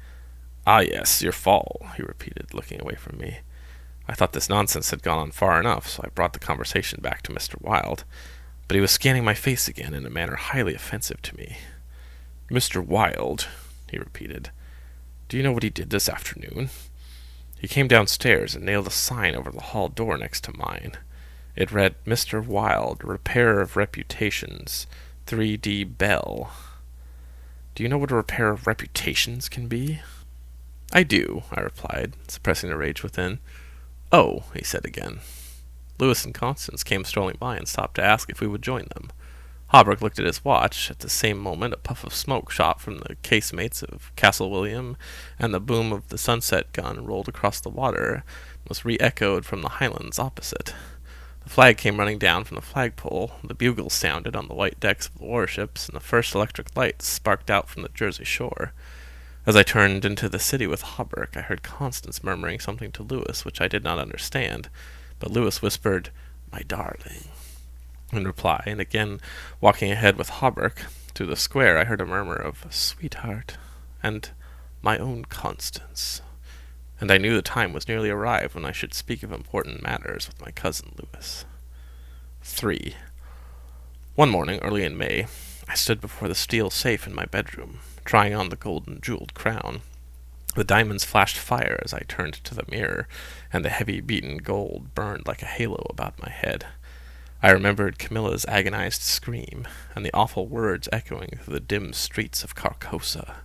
Ah, yes, your fall, he repeated, looking away from me. I thought this nonsense had gone on far enough, so I brought the conversation back to Mr. Wilde, but he was scanning my face again in a manner highly offensive to me. Mr. Wilde, he repeated. Do you know what he did this afternoon? He came downstairs and nailed a sign over the hall door next to mine. It read, Mr. Wilde, Repairer of Reputations, 3D Bell. Do you know what a repair of reputations can be? I do, I replied, suppressing the rage within. Oh, he said again. Lewis and Constance came strolling by and stopped to ask if we would join them. Hawberk looked at his watch. At the same moment, a puff of smoke shot from the casemates of Castle William, and the boom of the sunset gun rolled across the water and was re-echoed from the highlands opposite. The flag came running down from the flagpole, the bugles sounded on the white decks of the warships, and the first electric lights sparked out from the Jersey shore. As I turned into the city with Hawberk, I heard Constance murmuring something to Lewis, which I did not understand, but Lewis whispered, My darling, in reply, and again, walking ahead with Hawberk through the square, I heard a murmur of sweetheart and my own Constance, and I knew the time was nearly arrived when I should speak of important matters with my cousin Lewis. 3. One morning, early in May, I stood before the steel safe in my bedroom, trying on the golden jeweled crown. The diamonds flashed fire as I turned to the mirror, and the heavy beaten gold burned like a halo about my head. I remembered Camilla's agonized scream, and the awful words echoing through the dim streets of Carcosa.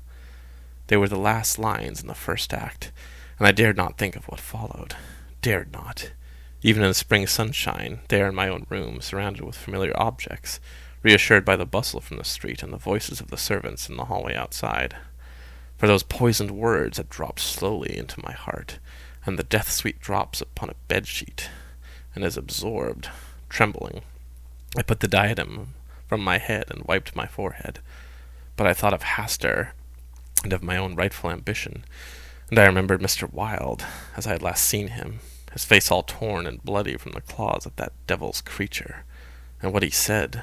They were the last lines in the first act, and I dared not think of what followed. Dared not. Even in the spring sunshine, there in my own room, surrounded with familiar objects, reassured by the bustle from the street and the voices of the servants in the hallway outside. For those poisoned words had dropped slowly into my heart, and the death-sweet drops upon a bedsheet, and as absorbed, trembling, I put the diadem from my head and wiped my forehead. But I thought of Hastur, and of my own rightful ambition, and I remembered Mr. Wilde, as I had last seen him, his face all torn and bloody from the claws of that devil's creature, and what he said.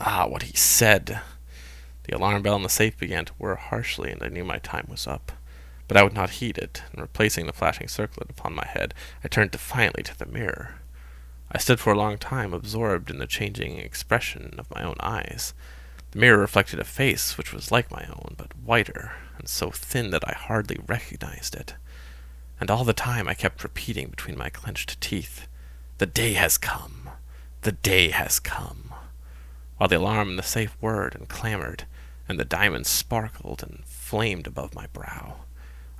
Ah, what he said! The alarm bell in the safe began to whir harshly, and I knew my time was up. But I would not heed it, and replacing the flashing circlet upon my head, I turned defiantly to the mirror. I stood for a long time absorbed in the changing expression of my own eyes. The mirror reflected a face which was like my own, but whiter, and so thin that I hardly recognized it. And all the time I kept repeating between my clenched teeth, The day has come. The day has come. While the alarm and the safe whirred and clamored, and the diamonds sparkled and flamed above my brow,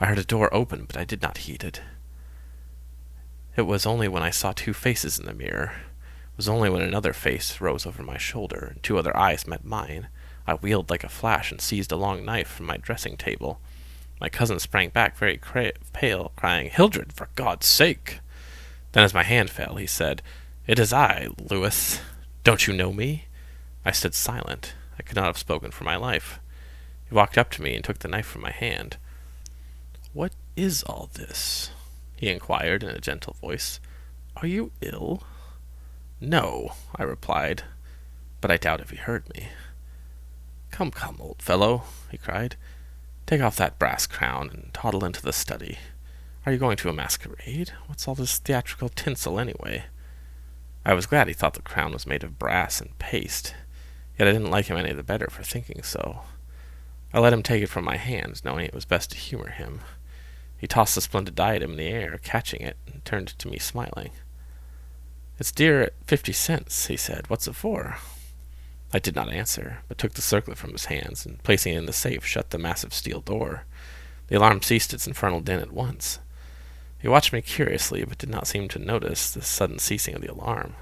I heard a door open, but I did not heed it. It was only when I saw two faces in the mirror. It was only when another face rose over my shoulder, and two other eyes met mine. I wheeled like a flash and seized a long knife from my dressing table. My cousin sprang back very pale, crying, "Hildred, for God's sake!" Then as my hand fell, he said, "It is I, Lewis. Don't you know me?" I stood silent. I could not have spoken for my life. He walked up to me and took the knife from my hand. "What is all this?" he inquired in a gentle voice. "Are you ill?" "No," I replied, but I doubt if he heard me. "Come, come, old fellow," he cried. "Take off that brass crown and toddle into the study. Are you going to a masquerade? What's all this theatrical tinsel, anyway?" I was glad he thought the crown was made of brass and paste, yet I didn't like him any the better for thinking so. I let him take it from my hands, knowing it was best to humor him. He tossed the splendid diadem in the air, catching it, and turned to me smiling. "It's dear at 50 cents, he said. "What's it for?" I did not answer, but took the circlet from his hands, and placing it in the safe, shut the massive steel door. The alarm ceased its infernal din at once. He watched me curiously, but did not seem to notice the sudden ceasing of the alarm.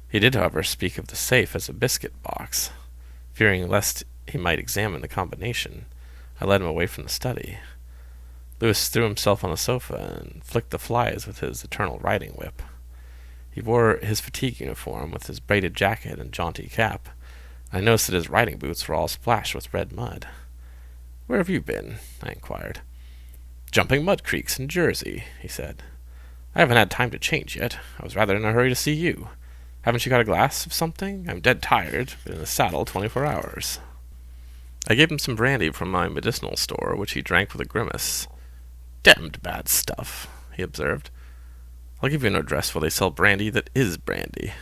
He did, however, speak of the safe as a biscuit box. Fearing lest he might examine the combination, I led him away from the study. Lewis threw himself on the sofa and flicked the flies with his eternal riding whip. He wore his fatigue uniform with his braided jacket and jaunty cap. I noticed that his riding boots were all splashed with red mud. "Where have you been?" I inquired. "Jumping mud creeks in Jersey," he said. "I haven't had time to change yet. I was rather in a hurry to see you. Haven't you got a glass of something? I'm dead tired. Been in the saddle 24 hours. I gave him some brandy from my medicinal store, which he drank with a grimace. "Damned bad stuff," he observed. "I'll give you an address where they sell brandy that is brandy."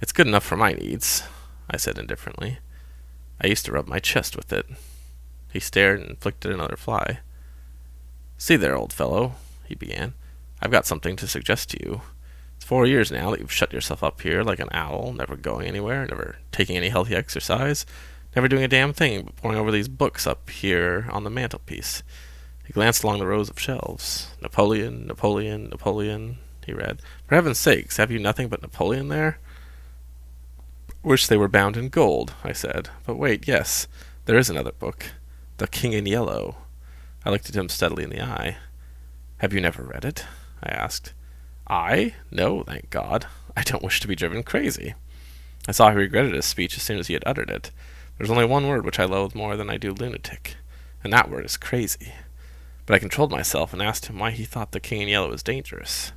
"It's good enough for my needs," I said indifferently. "I used to rub my chest with it." He stared and flicked at another fly. "See there, old fellow," he began. "I've got something to suggest to you. It's 4 years now that you've shut yourself up here like an owl, never going anywhere, never taking any healthy exercise, never doing a damn thing but poring over these books up here on the mantelpiece." He glanced along the rows of shelves. "Napoleon, Napoleon, Napoleon," he read. "For heaven's sakes, have you nothing but Napoleon there?" "Wish they were bound in gold," I said. "But wait, yes, there is another book. The King in Yellow." I looked at him steadily in the eye. "Have you never read it?" I asked. "I? No, thank God. I don't wish to be driven crazy." I saw he regretted his speech as soon as he had uttered it. There's only one word which I loathe more than I do lunatic, and that word is crazy. But I controlled myself and asked him why he thought the King in Yellow was dangerous.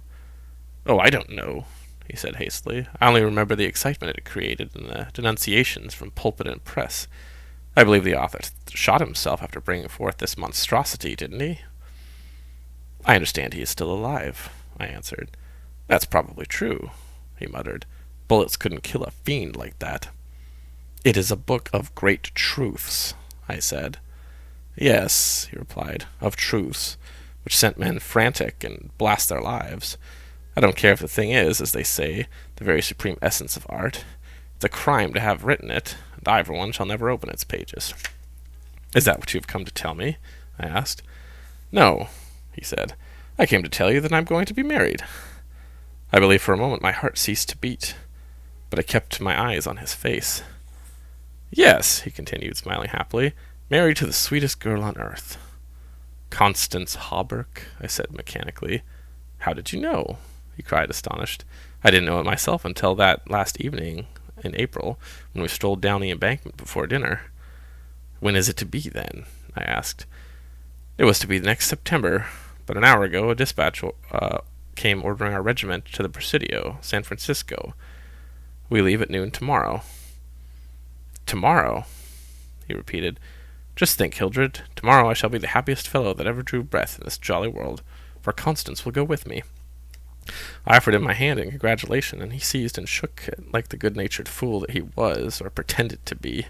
"Oh, I don't know," he said hastily. "I only remember the excitement it created and the denunciations from pulpit and press. I believe the author shot himself after bringing forth this monstrosity, didn't he?" "I understand he is still alive," I answered. "That's probably true," he muttered. "Bullets couldn't kill a fiend like that." "It is a book of great truths," I said. "Yes," he replied, "of truths, which sent men frantic and blast their lives. I don't care if the thing is, as they say, the very supreme essence of art. It's a crime to have written it, and I, for one, shall never open its pages." "Is that what you have come to tell me?" I asked. "No," he said. "I came to tell you that I'm going to be married." I believe for a moment my heart ceased to beat, but I kept my eyes on his face. "Yes," he continued, smiling happily, "married to the sweetest girl on earth." "Constance Hawberk," I said mechanically. "How did you know?" he cried, astonished. "I didn't know it myself until that last evening in April, when we strolled down the embankment before dinner." "When is it to be, then?" I asked. "It was to be next September, but an hour ago a dispatch came ordering our regiment to the Presidio, San Francisco. We leave at noon tomorrow." "Tomorrow?" he repeated. "Just think, Hildred, tomorrow I shall be the happiest fellow that ever drew breath in this jolly world, for Constance will go with me." I offered him my hand in congratulation, and he seized and shook it like the good-natured fool that he was, or pretended to be.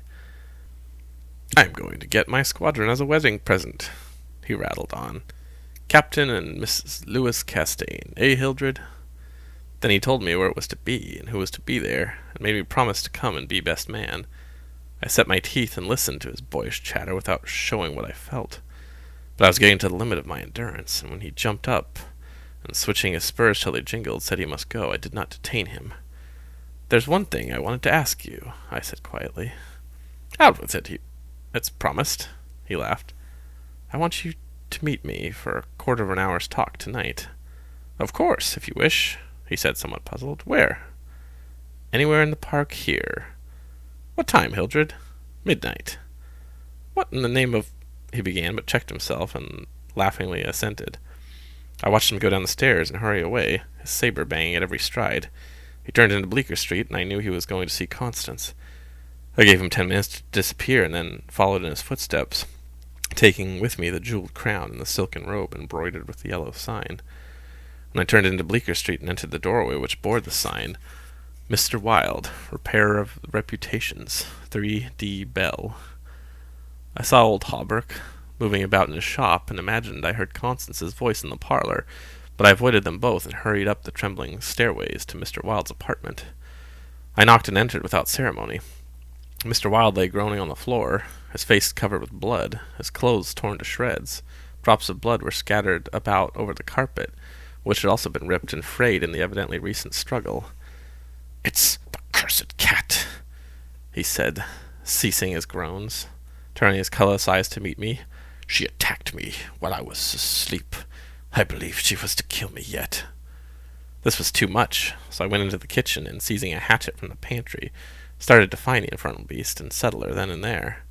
"I am going to get my squadron as a wedding present," he rattled on. "Captain and Mrs. Lewis Castaigne, eh, Hildred?" Then he told me where it was to be, and who was to be there, and made me promise to come and be best man. I set my teeth and listened to his boyish chatter without showing what I felt. But I was getting to the limit of my endurance, and when he jumped up, and switching his spurs till they jingled, said he must go, I did not detain him. "There's one thing I wanted to ask you," I said quietly. "Out with it, it's promised," he laughed. "I want you to meet me for a quarter of an hour's talk tonight." "Of course, if you wish," he said, somewhat puzzled. "Where?" "Anywhere in the park here." "What time, Hildred?" "Midnight." "What in the name of—" he began, but checked himself, and laughingly assented. I watched him go down the stairs and hurry away, his saber banging at every stride. He turned into Bleecker Street, and I knew he was going to see Constance. I gave him 10 minutes to disappear, and then followed in his footsteps, taking with me the jeweled crown and the silken robe embroidered with the yellow sign. When I turned into Bleecker Street and entered the doorway which bore the sign, "Mr. Wilde, Repairer of Reputations, 3D Bell," I saw old Hawberk moving about in his shop, and imagined I heard Constance's voice in the parlor, but I avoided them both and hurried up the trembling stairways to Mr. Wilde's apartment. I knocked and entered without ceremony. Mr. Wilde lay groaning on the floor, his face covered with blood, his clothes torn to shreds. Drops of blood were scattered about over the carpet, which had also been ripped and frayed in the evidently recent struggle. "It's the cursed cat," he said, ceasing his groans, turning his colourless eyes to meet me. "She attacked me while I was asleep. I believed she was to kill me yet." This was too much, so I went into the kitchen and, seizing a hatchet from the pantry, started to find the infernal beast and settle her then and there.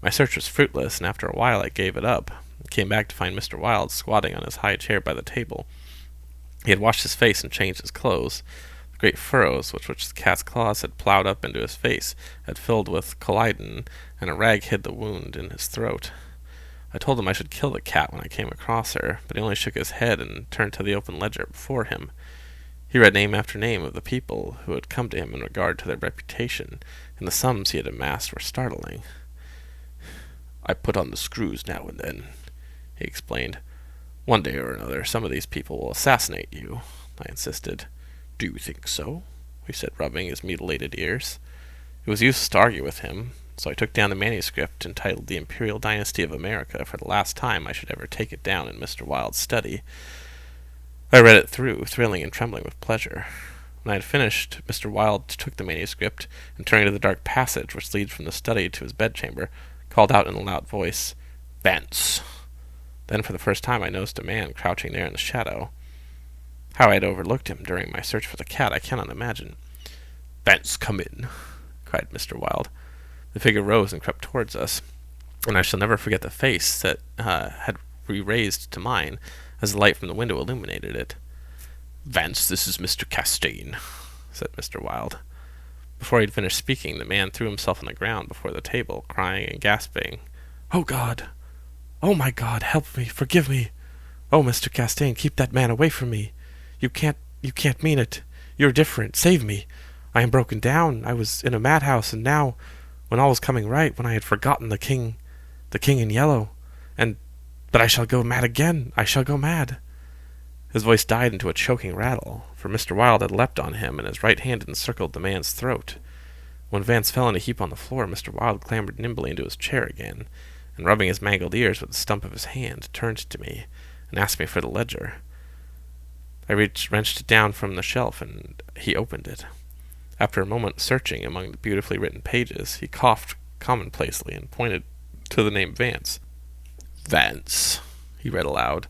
My search was fruitless, and after a while I gave it up, and came back to find Mr. Wilde squatting on his high chair by the table. He had washed his face and changed his clothes. The great furrows which the cat's claws had ploughed up into his face had filled with collidin, and a rag hid the wound in his throat. I told him I should kill the cat when I came across her, but he only shook his head and turned to the open ledger before him. He read name after name of the people who had come to him in regard to their reputation, and the sums he had amassed were startling. "I put on the screws now and then," he explained. "One day or another some of these people will assassinate you," I insisted. "Do you think so?" he said, rubbing his mutilated ears. It was useless to argue with him, so I took down the manuscript entitled The Imperial Dynasty of America for the last time I should ever take it down in Mr. Wilde's study. I read it through, thrilling and trembling with pleasure. When I had finished, Mr. Wilde took the manuscript, and turning to the dark passage which leads from the study to his bedchamber, called out in a loud voice, "Vance!" Then for the first time I noticed a man crouching there in the shadow. How I had overlooked him during my search for the cat I cannot imagine. "Vance, come in," cried Mr. Wilde. The figure rose and crept towards us, and I shall never forget the face that had re-raised to mine as the light from the window illuminated it. "Vance, this is Mr. Castaigne," said Mr. Wilde. Before he had finished speaking, the man threw himself on the ground before the table, crying and gasping, "Oh God! Oh my God, help me, forgive me! Oh, Mr. Castaigne, keep that man away from me! You can't mean it! You're different! Save me! I am broken down! I was in a madhouse, and now, when all was coming right, when I had forgotten the king in yellow, but I shall go mad again! I shall go mad!" His voice died into a choking rattle, for Mr. Wilde had leapt on him, and his right hand encircled the man's throat. When Vance fell in a heap on the floor, Mr. Wilde clambered nimbly into his chair again, and rubbing his mangled ears with the stump of his hand, turned to me, and asked me for the ledger. I wrenched it down from the shelf, and he opened it. After a moment searching among the beautifully written pages, he coughed commonplacely and pointed to the name Vance. "Vance," he read aloud.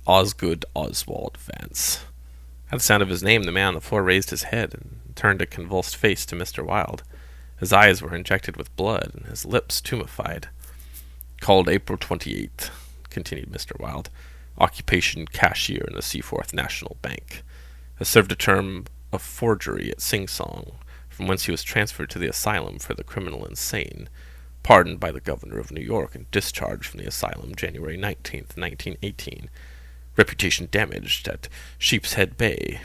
"Osgood Oswald Vance." At the sound of his name, the man on the floor raised his head and turned a convulsed face to Mr. Wilde. His eyes were injected with blood, and his lips tumefied. "Called April 28th, continued Mr. Wilde. "Occupation cashier in the Seaforth National Bank. Has served a term of forgery at Sing Song, from whence he was transferred to the asylum for the criminal insane. Pardoned by the governor of New York and discharged from the asylum January 19th, 1918. Reputation damaged at Sheepshead Bay.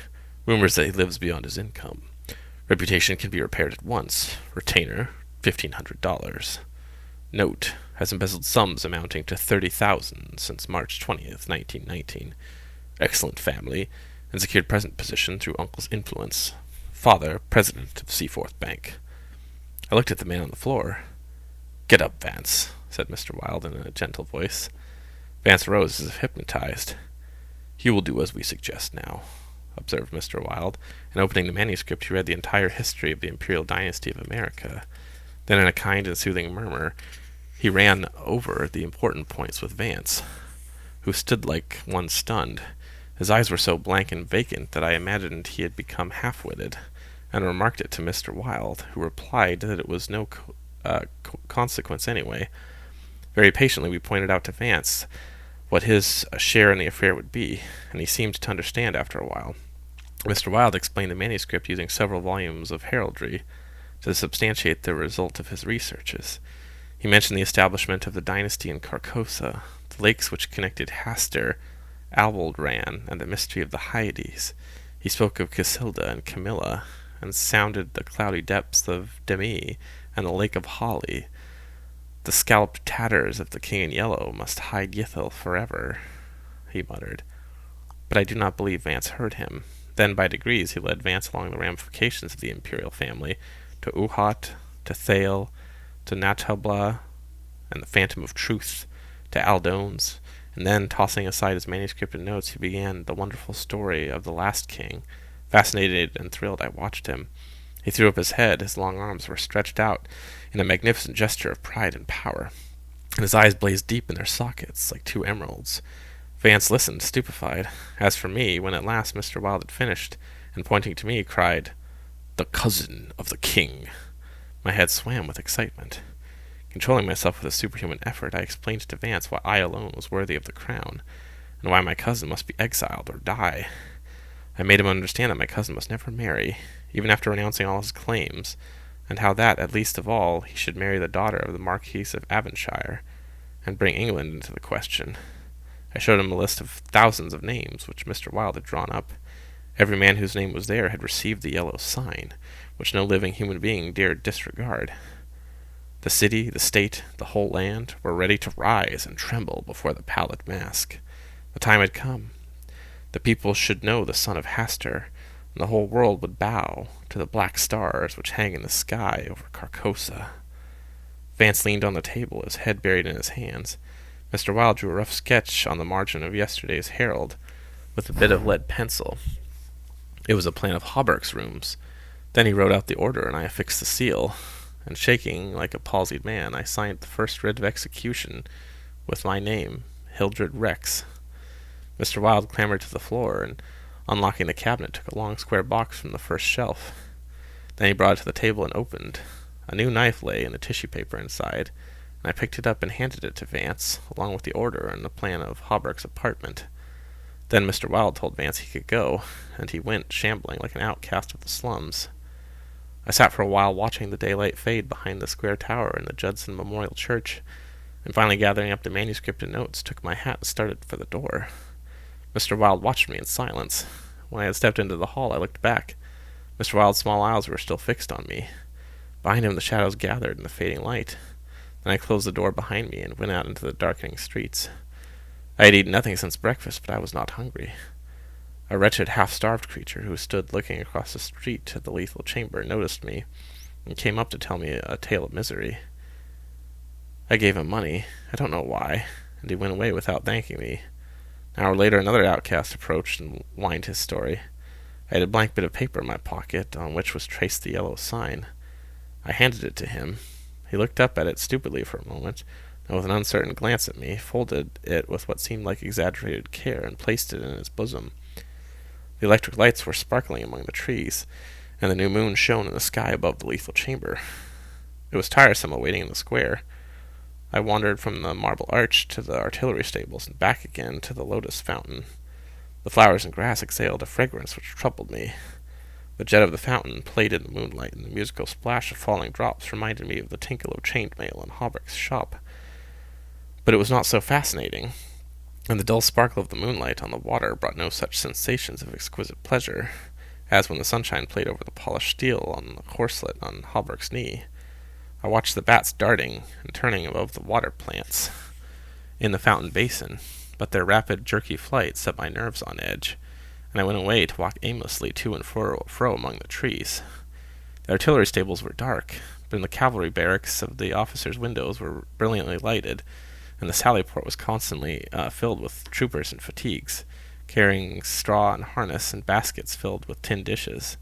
Rumors that he lives beyond his income. Reputation can be repaired at once. Retainer, $1,500. Note, has embezzled sums amounting to $30,000 since March 20th, 1919. Excellent family. and secured present position through uncle's influence. Father, president of Seaforth Bank. I looked at the man on the floor. "Get up, Vance," said Mr. Wilde in a gentle voice. Vance rose as if hypnotized. "You will do as we suggest now," observed Mr. Wilde, and opening the manuscript he read the entire history of the imperial dynasty of America. Then in a kind and soothing murmur he ran over the important points with Vance, who stood like one stunned. His eyes were so blank and vacant that I imagined he had become half-witted, and remarked it to Mr. Wilde, who replied that it was no consequence anyway. Very patiently we pointed out to Vance what his share in the affair would be, and he seemed to understand after a while. Mr. Wilde explained the manuscript using several volumes of heraldry to substantiate the result of his researches. He mentioned the establishment of the dynasty in Carcosa, the lakes which connected Hastur, Alboldran, and the mystery of the Hyades. He spoke of Casilda and Camilla, and sounded the cloudy depths of Demi and the lake of Holly. "The scalloped tatters of the King in Yellow must hide Ythel forever," he muttered. But I do not believe Vance heard him. Then by degrees he led Vance along the ramifications of the imperial family, to Uhat, to Thale, to Natabla, and the Phantom of Truth, to Aldones, and then, tossing aside his manuscript and notes, he began the wonderful story of the last king. Fascinated and thrilled, I watched him. He threw up his head, his long arms were stretched out in a magnificent gesture of pride and power, and his eyes blazed deep in their sockets, like two emeralds. Vance listened, stupefied. As for me, when at last Mr. Wilde had finished, and pointing to me, cried, "The cousin of the king," my head swam with excitement. Controlling myself with a superhuman effort, I explained to Vance why I alone was worthy of the crown, and why my cousin must be exiled or die. I made him understand that my cousin must never marry, even after renouncing all his claims, and how that, at least of all, he should marry the daughter of the Marquis of Avonshire, and bring England into the question. I showed him a list of thousands of names which Mr. Wilde had drawn up. Every man whose name was there had received the yellow sign, which no living human being dared disregard. The city, the state, the whole land, were ready to rise and tremble before the pallid mask. The time had come. The people should know the son of Hastur, and the whole world would bow to the black stars which hang in the sky over Carcosa. Vance leaned on the table, his head buried in his hands. Mr. Wilde drew a rough sketch on the margin of yesterday's Herald with a bit of lead pencil. It was a plan of Hawberk's rooms. Then he wrote out the order, and I affixed the seal, and shaking like a palsied man, I signed the first writ of execution with my name, Hildred Rex. Mr. Wilde clambered to the floor, and unlocking the cabinet, took a long square box from the first shelf. Then he brought it to the table and opened. A new knife lay in the tissue paper inside, and I picked it up and handed it to Vance, along with the order and the plan of Hawberk's apartment. Then Mr. Wilde told Vance he could go, and he went, shambling like an outcast of the slums. I sat for a while watching the daylight fade behind the square tower in the Judson Memorial Church, and finally gathering up the manuscript and notes, took my hat and started for the door. Mr. Wilde watched me in silence. When I had stepped into the hall, I looked back. Mr. Wilde's small eyes were still fixed on me. Behind him the shadows gathered in the fading light. Then I closed the door behind me and went out into the darkening streets. I had eaten nothing since breakfast, but I was not hungry. A wretched, half-starved creature who stood looking across the street to the lethal chamber noticed me, and came up to tell me a tale of misery. I gave him money, I don't know why, and he went away without thanking me. An hour later another outcast approached and whined his story. I had a blank bit of paper in my pocket, on which was traced the yellow sign. I handed it to him. He looked up at it stupidly for a moment, and with an uncertain glance at me, folded it with what seemed like exaggerated care, and placed it in his bosom. The electric lights were sparkling among the trees, and the new moon shone in the sky above the lethal chamber. It was tiresome waiting in the square. I wandered from the Marble Arch to the artillery stables, and back again to the lotus fountain. The flowers and grass exhaled a fragrance which troubled me. The jet of the fountain played in the moonlight, and the musical splash of falling drops reminded me of the tinkle of chained mail in Hawberk's shop. But it was not so fascinating, and the dull sparkle of the moonlight on the water brought no such sensations of exquisite pleasure as when the sunshine played over the polished steel on the corselet on Hawberk's knee. I watched the bats darting and turning above the water plants in the fountain basin, but their rapid, jerky flight set my nerves on edge. and I went away to walk aimlessly to and fro among the trees. The artillery stables were dark, but in the cavalry barracks of the officers' windows were brilliantly lighted, and the sally port was constantly filled with troopers in fatigues, carrying straw and harness and baskets filled with tin dishes.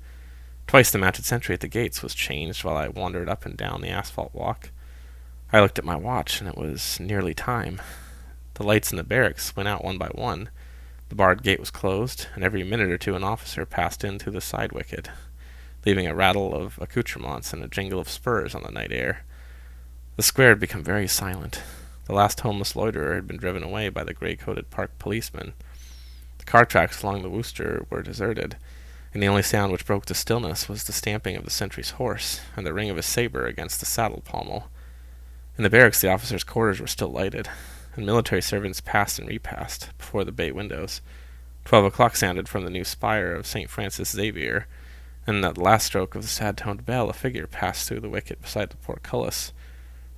Twice the mounted sentry at the gates was changed while I wandered up and down the asphalt walk. I looked at my watch, and it was nearly time. The lights in the barracks went out one by one. The barred gate was closed, and every minute or two an officer passed in through the side wicket, leaving a rattle of accoutrements and a jingle of spurs on the night air. The square had become very silent. The last homeless loiterer had been driven away by the gray-coated park policeman. The car tracks along the Worcester were deserted, and the only sound which broke the stillness was the stamping of the sentry's horse and the ring of his saber against the saddle pommel. In the barracks the officers' quarters were still lighted, and military servants passed and repassed before the bay windows. 12 o'clock sounded from the new spire of St. Francis Xavier, and at the last stroke of the sad-toned bell a figure passed through the wicket beside the portcullis,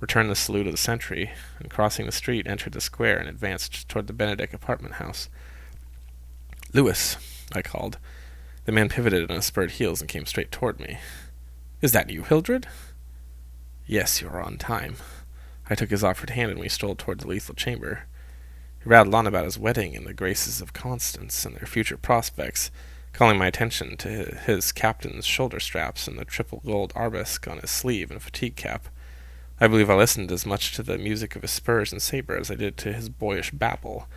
returned the salute of the sentry, and crossing the street entered the square and advanced toward the Benedict apartment house. "Lewis," I called. The man pivoted on his spurred heels and came straight toward me. "Is that you, Hildred?" "Yes, you are on time." I took his offered hand and we strolled toward the lethal chamber. He rattled on about his wedding and the graces of Constance and their future prospects, calling my attention to his captain's shoulder straps and the triple gold arabesque on his sleeve and fatigue cap. I believe I listened as much to the music of his spurs and saber as I did to his boyish babble,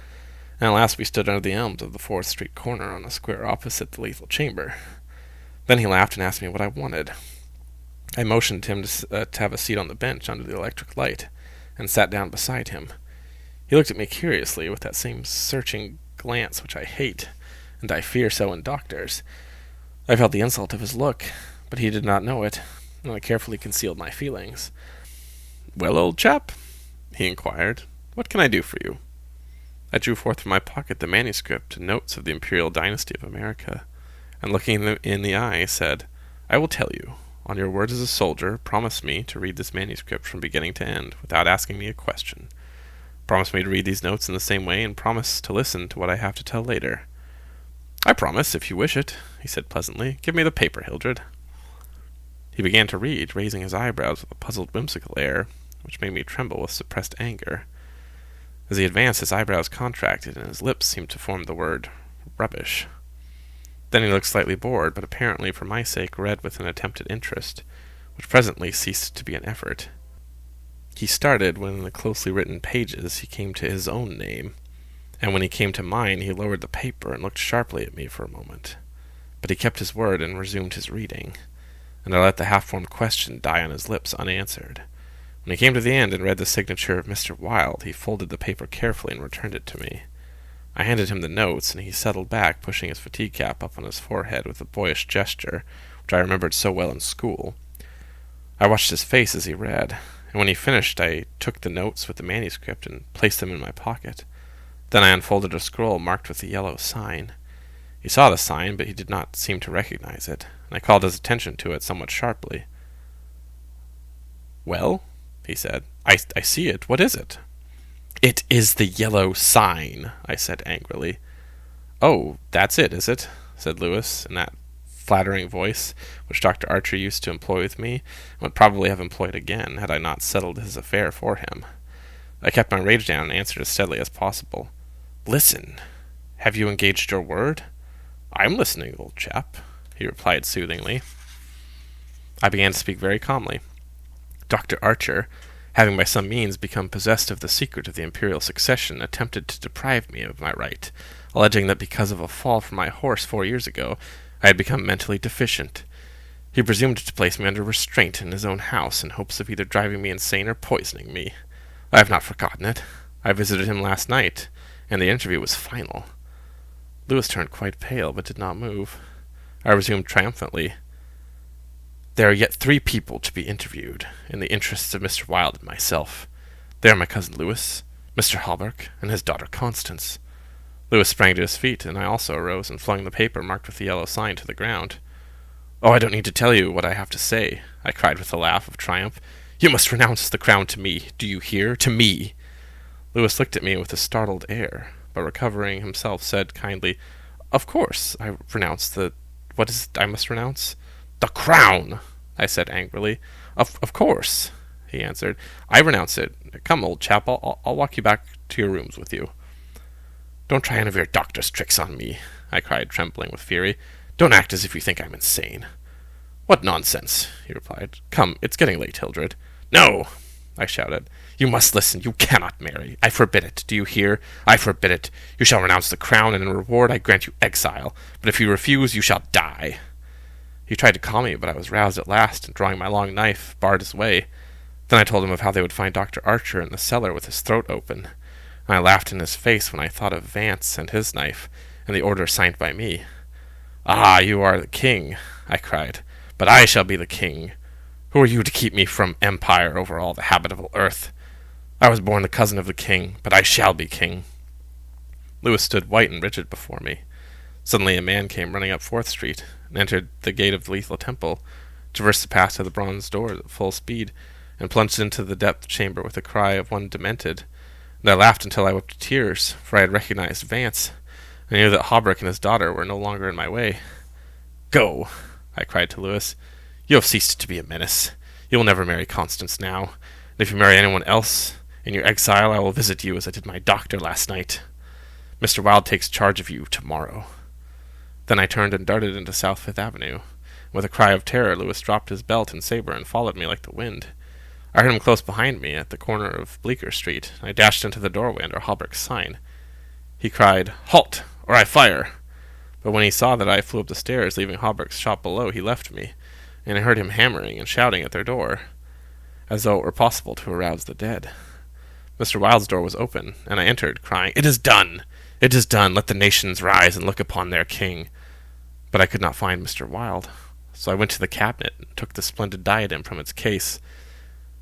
and at last we stood under the elms of the 4th Street corner on the square opposite the lethal chamber. Then he laughed and asked me what I wanted. I motioned him to have a seat on the bench under the electric light, and sat down beside him. He looked at me curiously with that same searching glance which I hate, and I fear so in doctors. I felt the insult of his look, but he did not know it, and I carefully concealed my feelings. "Well, old chap," he inquired, "what can I do for you?" I drew forth from my pocket the manuscript and notes of the imperial dynasty of America, and looking him in the eye, said, "I will tell you. On your word as a soldier, promise me to read this manuscript from beginning to end, without asking me a question. Promise me to read these notes in the same way, and promise to listen to what I have to tell later." "I promise, if you wish it," he said pleasantly. "Give me the paper, Hildred." He began to read, raising his eyebrows with a puzzled, whimsical air, which made me tremble with suppressed anger. As he advanced, his eyebrows contracted, and his lips seemed to form the word rubbish. Then he looked slightly bored, but apparently for my sake read with an attempted interest, which presently ceased to be an effort. He started when in the closely written pages he came to his own name, and when he came to mine he lowered the paper and looked sharply at me for a moment. But he kept his word and resumed his reading, and I let the half-formed question die on his lips unanswered. When he came to the end and read the signature of Mr. Wilde, he folded the paper carefully and returned it to me. I handed him the notes, and he settled back, pushing his fatigue cap up on his forehead with a boyish gesture, which I remembered so well in school. I watched his face as he read, and when he finished I took the notes with the manuscript and placed them in my pocket. Then I unfolded a scroll marked with a yellow sign. He saw the sign, but he did not seem to recognize it, and I called his attention to it somewhat sharply. "Well," he said, I see it. What is it?" "It is the yellow sign," I said angrily. "Oh, that's it, is it?" said Lewis, in that flattering voice which Dr. Archer used to employ with me, and would probably have employed again, had I not settled his affair for him. I kept my rage down and answered as steadily as possible. "Listen. Have you engaged your word?" "I'm listening, old chap," he replied soothingly. I began to speak very calmly. Dr. Archer, having by some means become possessed of the secret of the imperial succession, attempted to deprive me of my right, alleging that because of a fall from my horse 4 years ago, I had become mentally deficient. He presumed to place me under restraint in his own house in hopes of either driving me insane or poisoning me. I have not forgotten it. I visited him last night, and the interview was final. Lewis turned quite pale, but did not move. I resumed triumphantly. "There are yet 3 people to be interviewed, in the interests of Mr. Wilde and myself. They are my cousin Lewis, Mr. Hawberk, and his daughter Constance." Lewis sprang to his feet, and I also arose and flung the paper marked with the yellow sign to the ground. "Oh, I don't need to tell you what I have to say," I cried with a laugh of triumph. "You must renounce the crown to me. Do you hear? To me!" Lewis looked at me with a startled air, but recovering himself said kindly, Of course, I renounced the... What is it I must renounce? The crown, I said angrily. Of course, he answered. I renounce it. Come, old chap, I'll walk you back to your rooms with you. Don't try any of your doctor's tricks on me, I cried, trembling with fury. Don't act as if you think I'm insane. What nonsense, he replied. Come, it's getting late, Hildred. No, I shouted. You must listen. You cannot marry. I forbid it. Do you hear? I forbid it. You shall renounce the crown, and in reward I grant you exile. But if you refuse, you shall die. He tried to calm me, but I was roused at last, and drawing my long knife, barred his way. Then I told him of how they would find Dr. Archer in the cellar with his throat open. And I laughed in his face when I thought of Vance and his knife, and the order signed by me. Ah, you are the king, I cried. But I shall be the king. Who are you to keep me from empire over all the habitable earth? I was born the cousin of the king, but I shall be king. Lewis stood white and rigid before me. Suddenly a man came running up 4th Street, and entered the gate of the Lethal Temple, traversed the path to the bronze door at full speed, and plunged into the depth chamber with a cry of one demented. And I laughed until I wept tears, for I had recognized Vance. I knew that Hawberk and his daughter were no longer in my way. Go, I cried to Lewis. You have ceased to be a menace. You will never marry Constance now, and if you marry anyone else, in your exile I will visit you as I did my doctor last night. Mr. Wilde takes charge of you tomorrow. Then I turned and darted into South Fifth Avenue. With a cry of terror, Lewis dropped his belt and saber and followed me like the wind. I heard him close behind me at the corner of Bleecker Street. I dashed into the doorway under Hawberk's sign. He cried, "Halt, or I fire!" But when he saw that I flew up the stairs, leaving Hawberk's shop below, he left me, and I heard him hammering and shouting at their door, as though it were possible to arouse the dead. Mr. Wilde's door was open, and I entered, crying, "It is done! It is done! Let the nations rise and look upon their king!" But I could not find Mr. Wilde, so I went to the cabinet and took the splendid diadem from its case.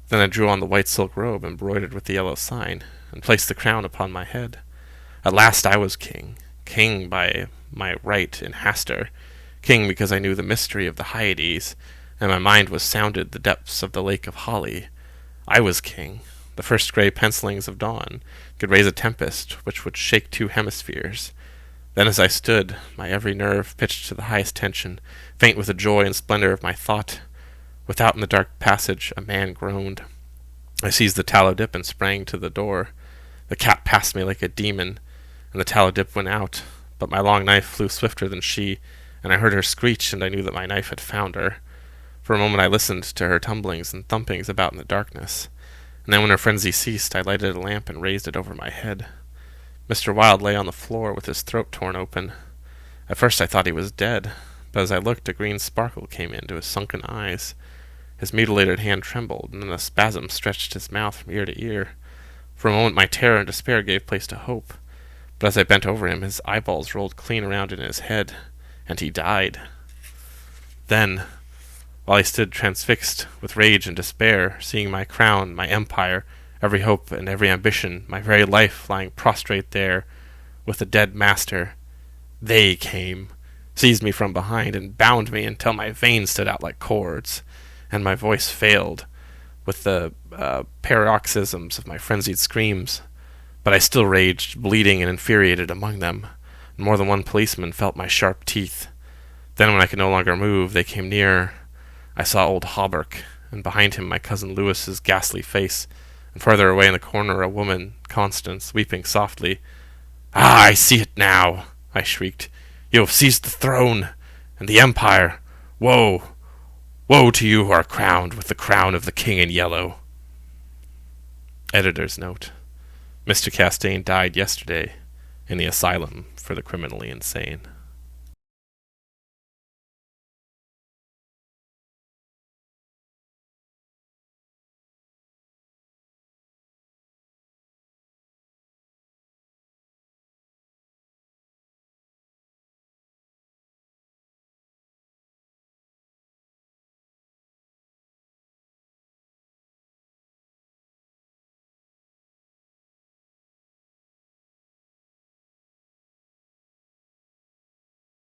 Then I drew on the white silk robe embroidered with the yellow sign, and placed the crown upon my head. At last I was king, king by my right in Hastur, king because I knew the mystery of the Hyades, and my mind was sounded the depths of the lake of Holly. I was king. The first grey pencilings of dawn could raise a tempest which would shake 2 hemispheres. Then as I stood, my every nerve pitched to the highest tension, faint with the joy and splendor of my thought. Without in the dark passage a man groaned. I seized the tallow dip and sprang to the door. The cat passed me like a demon, and the tallow dip went out, but my long knife flew swifter than she, and I heard her screech, and I knew that my knife had found her. For a moment I listened to her tumblings and thumpings about in the darkness, and then when her frenzy ceased, I lighted a lamp and raised it over my head. Mr. Wilde lay on the floor with his throat torn open. At first I thought he was dead, but as I looked, a green sparkle came into his sunken eyes. His mutilated hand trembled, and then a spasm stretched his mouth from ear to ear. For a moment my terror and despair gave place to hope, but as I bent over him, his eyeballs rolled clean around in his head, and he died. Then, while he stood transfixed with rage and despair, seeing my crown, my empire, every hope and every ambition, my very life lying prostrate there with the dead master, they came, seized me from behind, and bound me until my veins stood out like cords, and my voice failed with the paroxysms of my frenzied screams. But I still raged, bleeding and infuriated among them, and more than one policeman felt my sharp teeth. Then when I could no longer move, they came nearer. I saw old Hawberk, and behind him my cousin Lewis's ghastly face, and further away in the corner a woman, Constance, weeping softly. "Ah, I see it now!" I shrieked. "You have seized the throne, and the empire! Woe! Woe to you who are crowned with the crown of the King in Yellow!" Editor's note: Mr. Castaigne died yesterday in the asylum for the criminally insane.